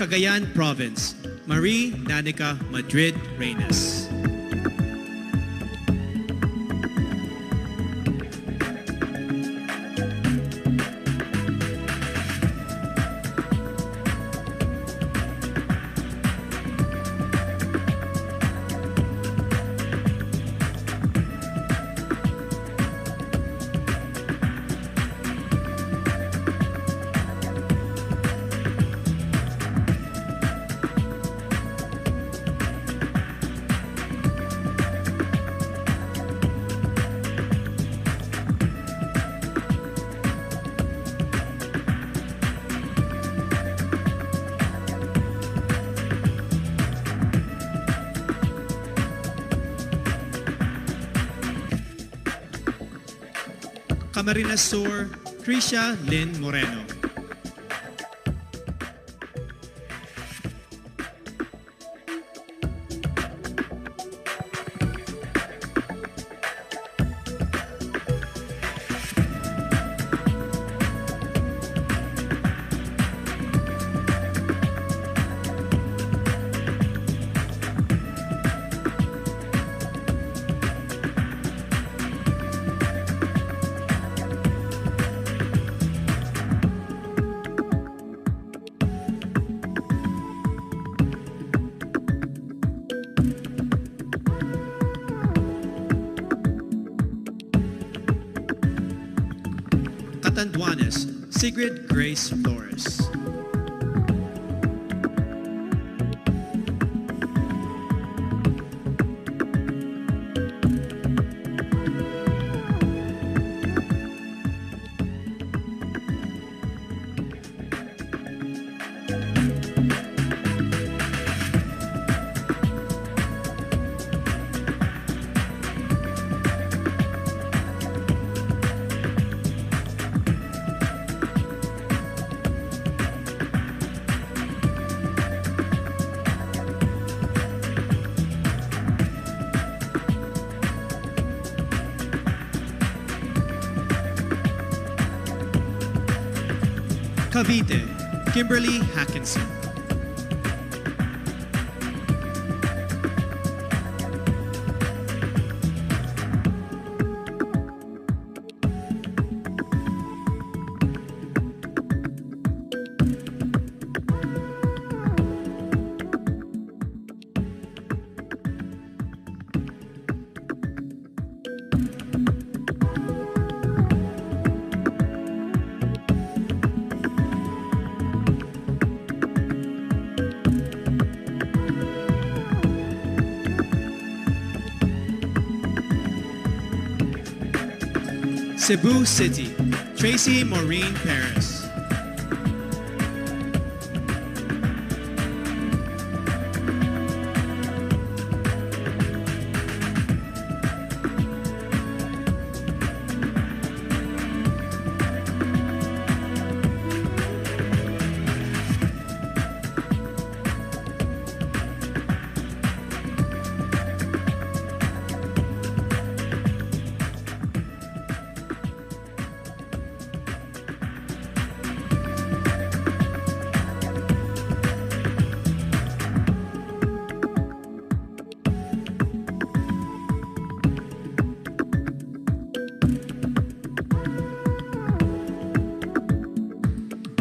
Cagayan Province, Marie Danica Madrid Reynes. Camarines Sur, Tricia Lynn Moreno. Catanduanes, Sigrid Grace Flores. Cavite, Kimberly Hackinson. Cebu City, Tracy Maureen Perez.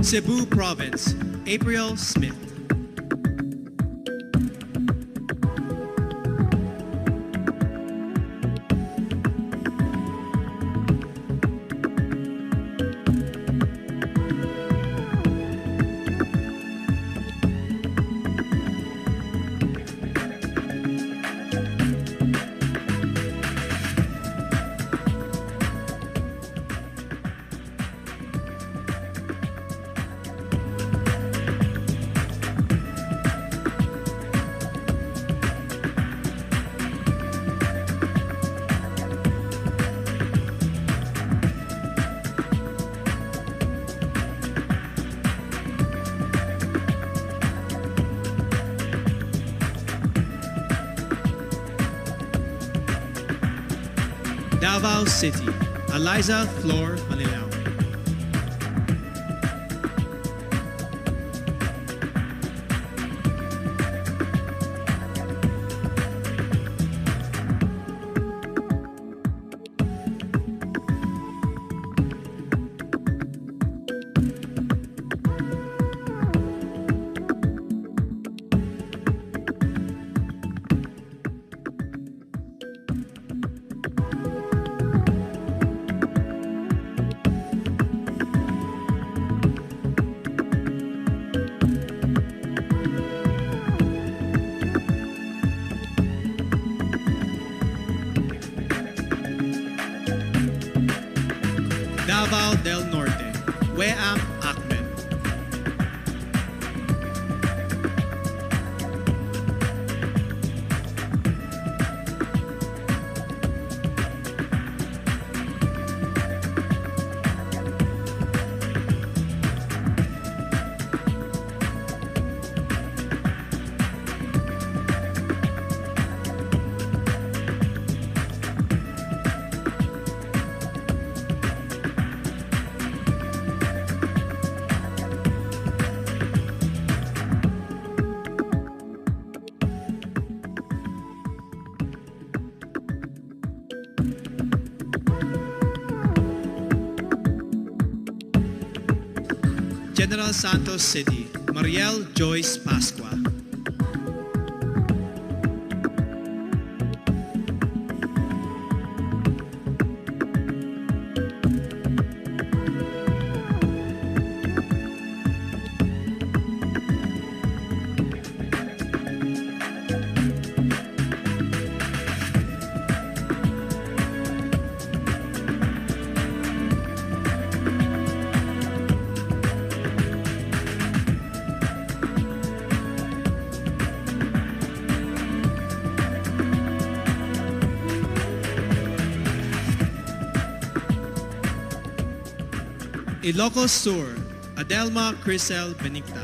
Cebu Province, April Smith. Davao City, Eliza Flor Manilao. Davao del Norte, Weam Ahmed. General Santos City, Mariel Joyce Pascua. Ilocos Sur, Adelma Crisel Benigta.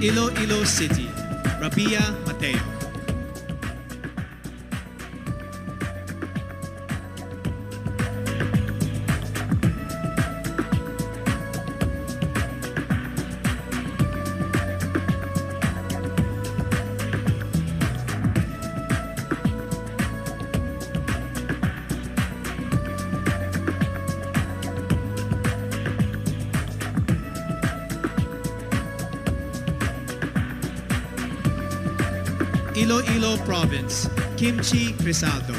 Iloilo City, Rabia Mateo. Iloilo Province, Kimchi Crisaldo.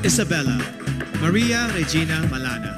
Isabela, Maria Regina Malana.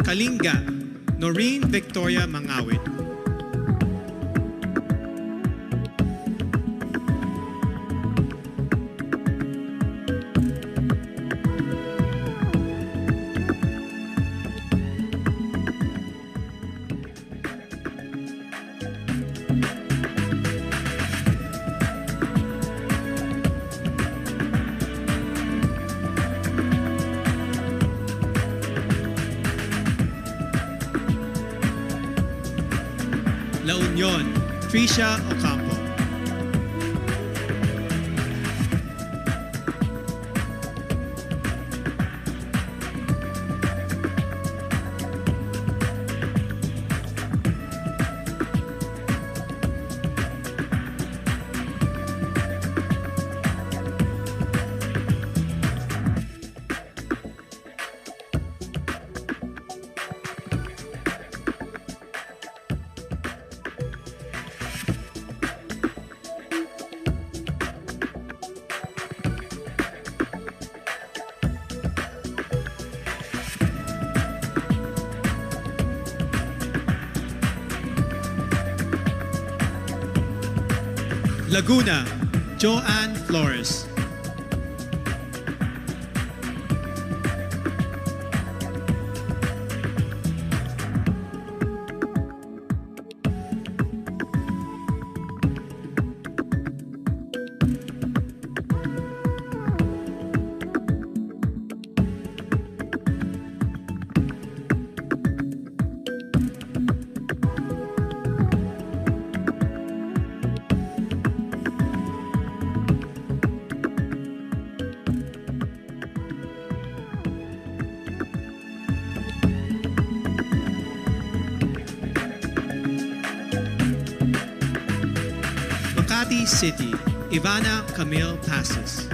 Kalinga, Noreen Victoria Mangawit. La Union, Tricia Ocampo. Laguna, Joanne Flores. Makati City, Ivana Camille Passes.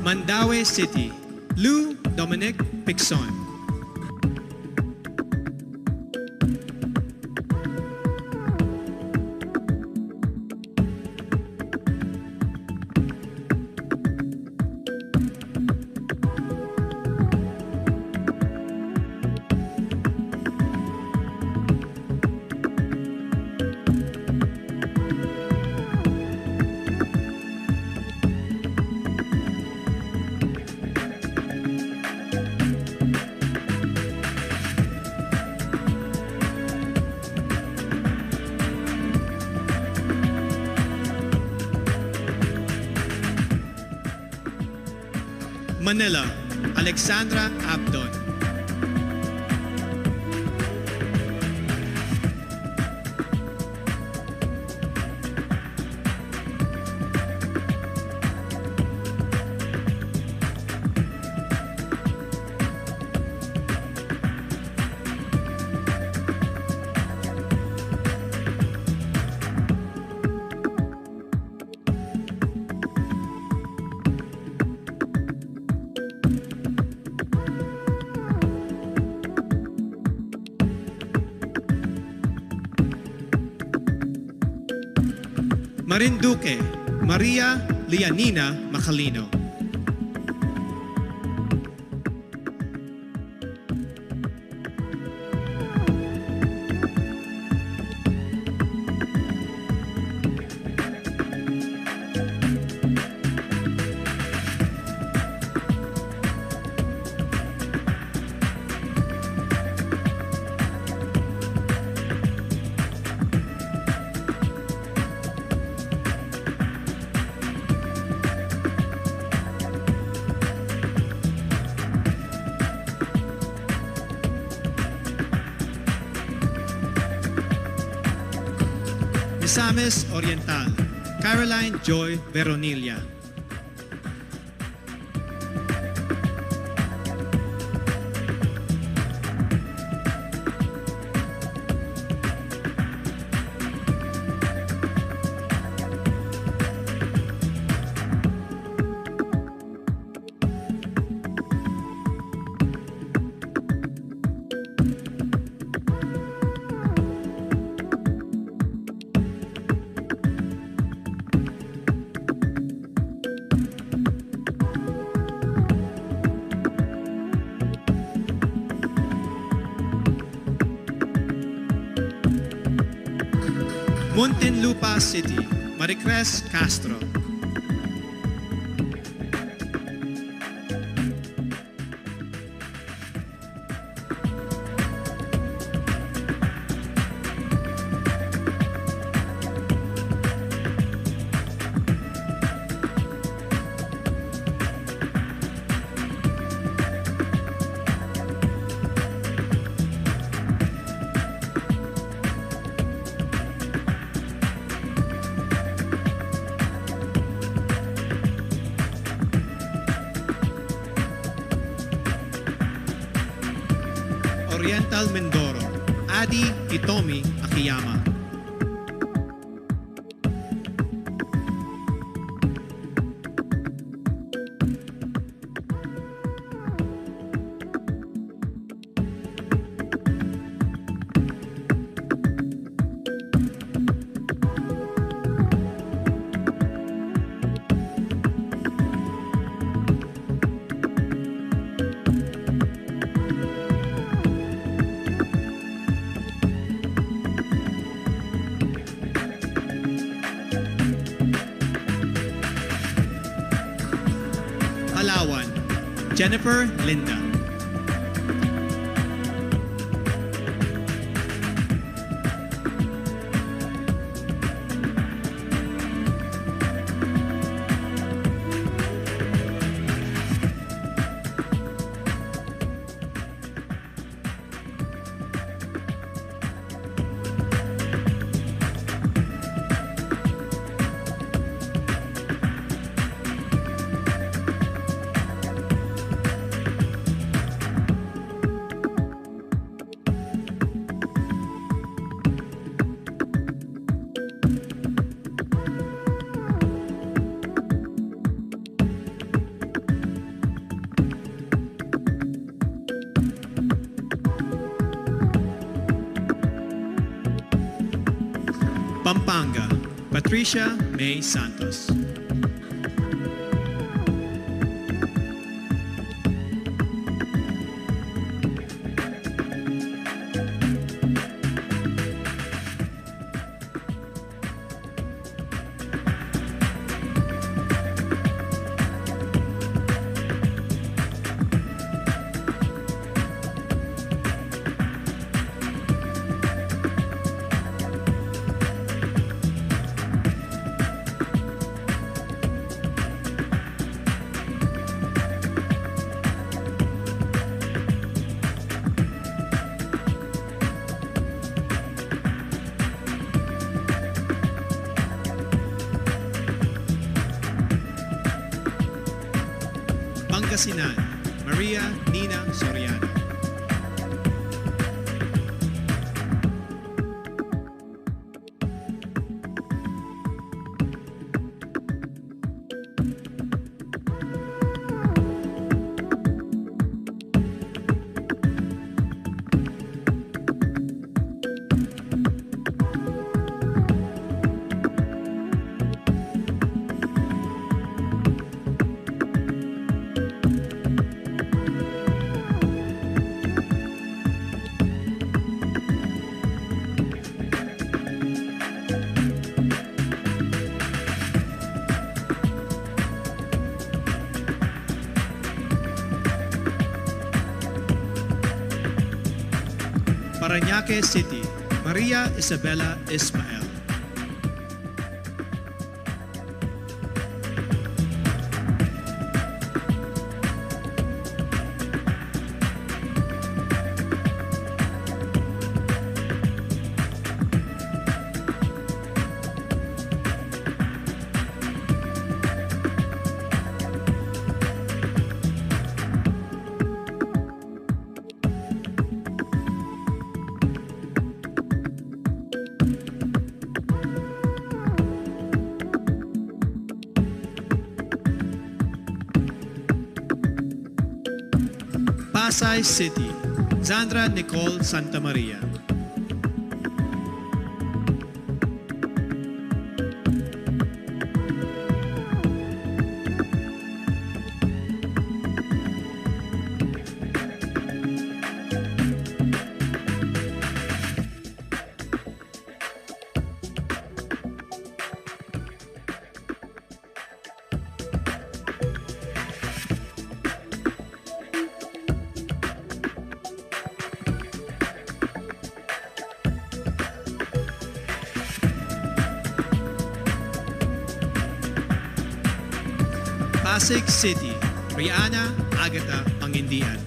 Mandaue City, Lou Dominic Pixon. Manila, Alexandra Abdon. Marinduque, Maria Lianina Macalino. Misamis Oriental, Caroline Joy Veronilla. Muntinlupa City, Maricres Castro. Oriental Mindoro, Adi Hitomi Akiyama. Jennifer Linda. Pampanga, Patricia May Santos. Pangasinan, Maria Nina Soriano. Parañaque City, Maria Isabella Ismael. Pasay City, Zandra Nicole Santa Maria. Pasig City, Rihanna Agata Pangindian.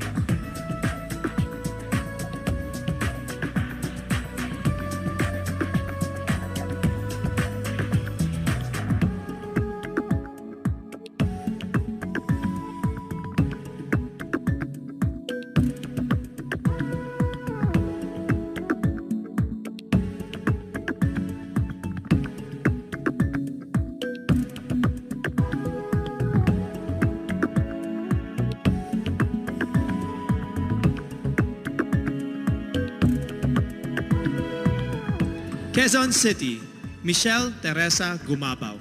Quezon City, Michelle Teresa Gumabaw.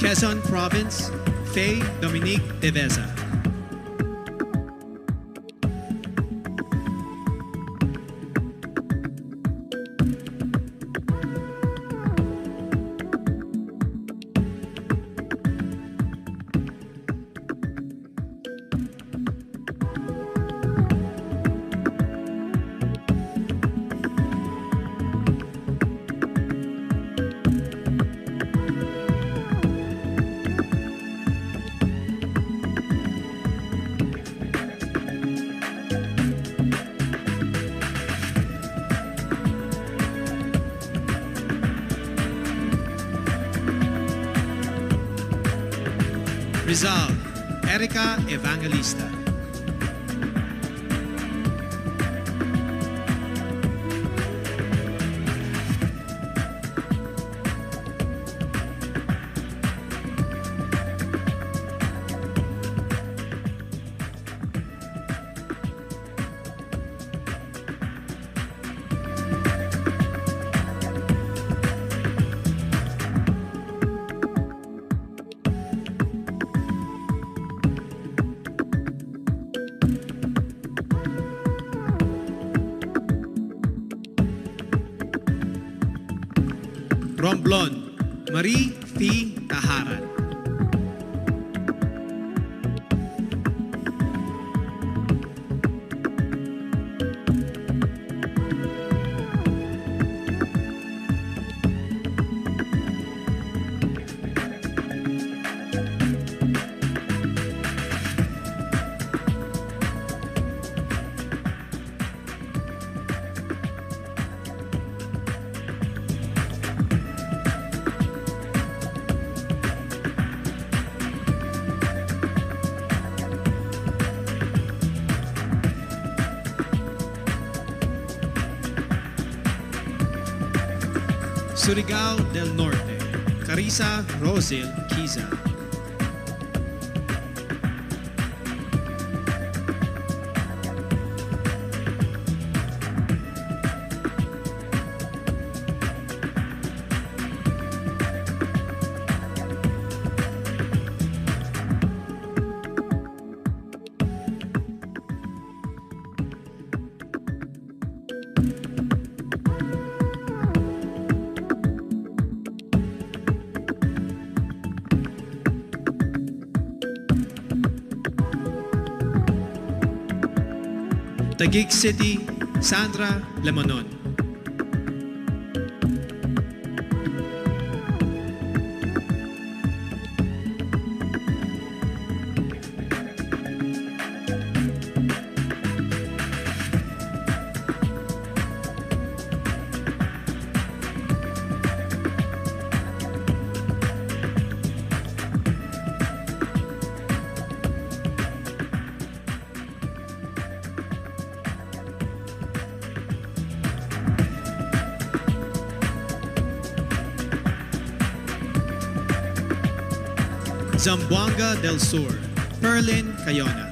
Quezon Province, Faye Dominique Deveza. Rizal, Erica Evangelista. Romblon, Marie Fee Taharan. Surigao del Norte, Carissa Rosil Kiza. Taguig City, Sandra Lemonon. Zamboanga del Sur, Perlin Cayona.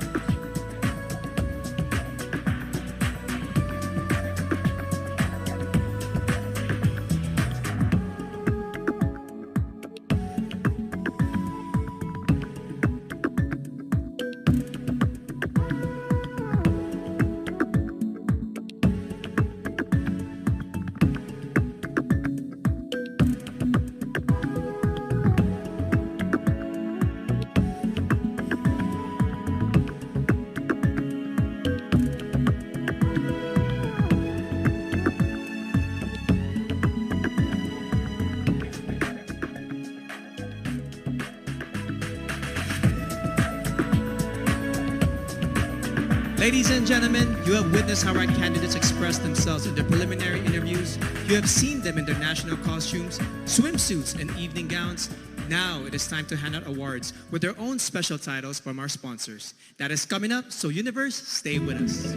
Ladies and gentlemen, you have witnessed how our candidates expressed themselves in their preliminary interviews. You have seen them in their national costumes, swimsuits, and evening gowns. Now it is time to hand out awards with their own special titles from our sponsors. That is coming up, so Universe, stay with us.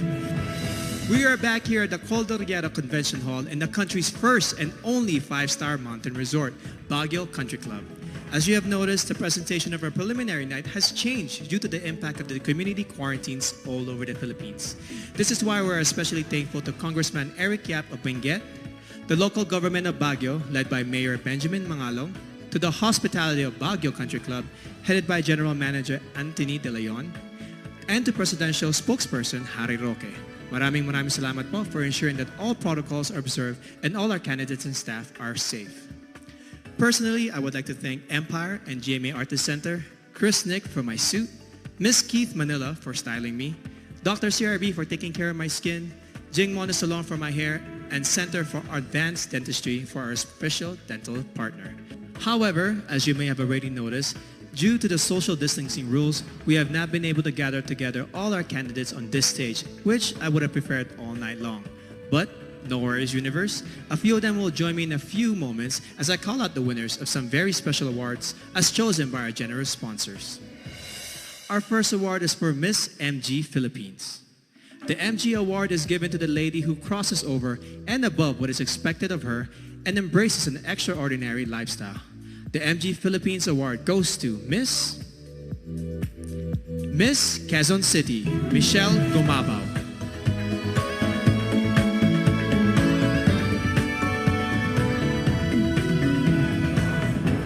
We are back here at the Cordillera Convention Hall in the country's first and only 5-star mountain resort, Baguio Country Club. As you have noticed, the presentation of our preliminary night has changed due to the impact of the community quarantines all over the Philippines. This is why we're especially thankful to Congressman Eric Yap of Benguet, the local government of Baguio, led by Mayor Benjamin Mangalong, to the hospitality of Baguio Country Club, headed by General Manager Anthony De Leon, and to Presidential Spokesperson Harry Roque. Maraming salamat po for ensuring that all protocols are observed and all our candidates and staff are safe. Personally, I would like to thank Empire and GMA Artist Center, Chris Nick for my suit, Miss Keith Manila for styling me, Dr. CRB for taking care of my skin, Jing Mona Salon for my hair, and Center for Advanced Dentistry for our special dental partner. However, as you may have already noticed, due to the social distancing rules, we have not been able to gather together all our candidates on this stage, which I would have preferred all night long. But no worries, Universe. A few of them will join me in a few moments as I call out the winners of some very special awards as chosen by our generous sponsors. Our first award is for Miss MG Philippines. The MG Award is given to the lady who crosses over and above what is expected of her and embraces an extraordinary lifestyle. The MG Philippines Award goes to Miss Quezon City, Michelle Gumabao.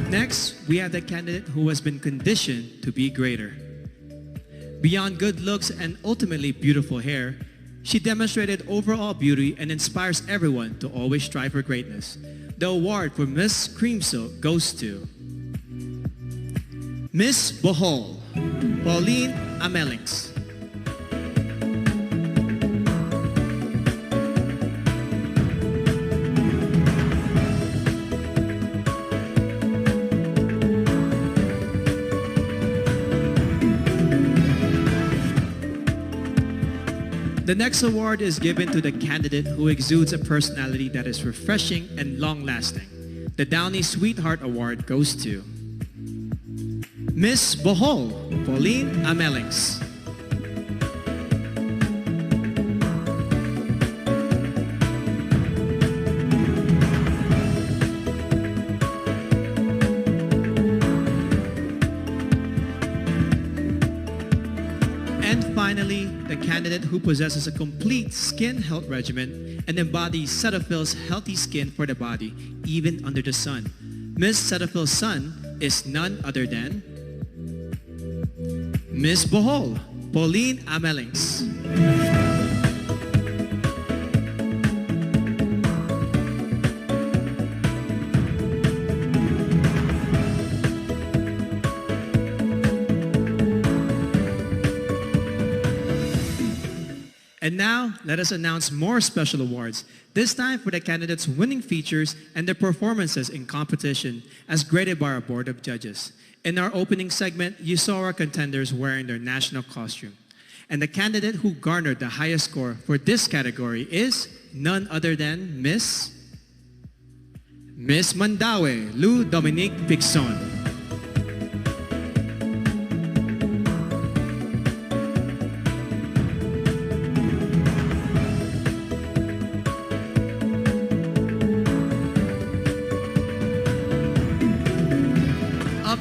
Next, we have the candidate who has been conditioned to be greater. Beyond good looks and ultimately beautiful hair, she demonstrated overall beauty and inspires everyone to always strive for greatness. The award for Miss Cream Silk goes to Miss Bohol, Pauline Amelix. The next award is given to the candidate who exudes a personality that is refreshing and long-lasting. The Downey Sweetheart Award goes to Miss Bohol, Pauline Amelix. Finally, the candidate who possesses a complete skin health regimen and embodies Cetaphil's healthy skin for the body, even under the sun. Miss Cetaphil's son is none other than Miss Bohol, Pauline Amelix. And now, let us announce more special awards, this time for the candidates' winning features and their performances in competition as graded by our Board of Judges. In our opening segment, you saw our contenders wearing their national costume. And the candidate who garnered the highest score for this category is none other than Miss Mandaue, Lou Dominique Pixon.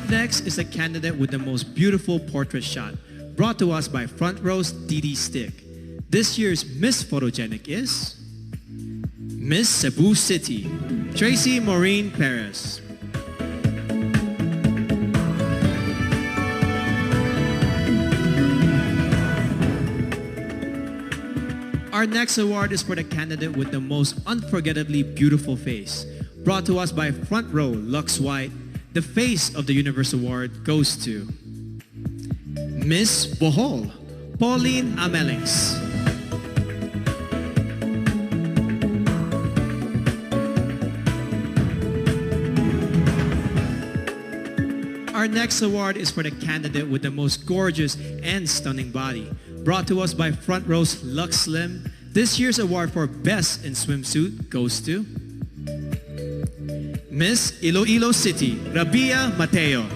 Next is a candidate with the most beautiful portrait shot, brought to us by Front Row's Didi Stick. This year's Miss Photogenic is Miss Cebu City, Tracy Maureen Perez. Our next award is for the candidate with the most unforgettably beautiful face, brought to us by Front Row Lux White. The Face of the Universe Award goes to Miss Bohol, Pauline Amelix. Our next award is for the candidate with the most gorgeous and stunning body, brought to us by Front Row's Lux Slim. This year's award for Best in Swimsuit goes to Miss Iloilo City, Rabia Mateo.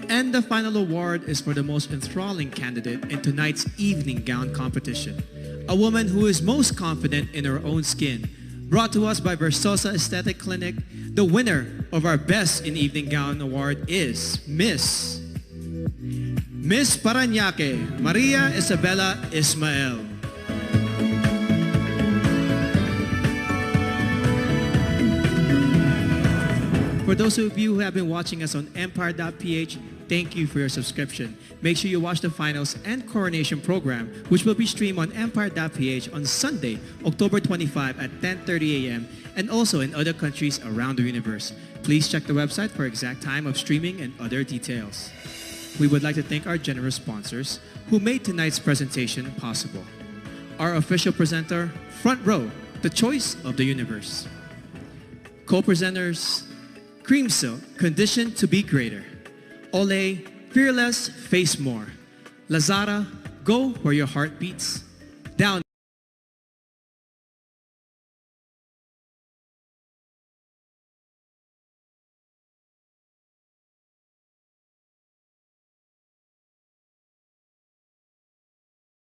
And the final award is for the most enthralling candidate in tonight's evening gown competition. A woman who is most confident in her own skin. Brought to us by Versosa Aesthetic Clinic, the winner of our Best in Evening Gown Award is Miss Parañaque, Maria Isabella Ismael. For those of you who have been watching us on Empire.ph, thank you for your subscription. Make sure you watch the finals and coronation program, which will be streamed on Empire.ph on Sunday, October 25 at 10:30 a.m. and also in other countries around the universe. Please check the website for exact time of streaming and other details. We would like to thank our generous sponsors who made tonight's presentation possible. Our official presenter, Front Row, the choice of the universe. Co-presenters, Cream Silk, Conditioned to be Greater. Olay, Fearless, Face More. Lazada, Go where your heart beats. Down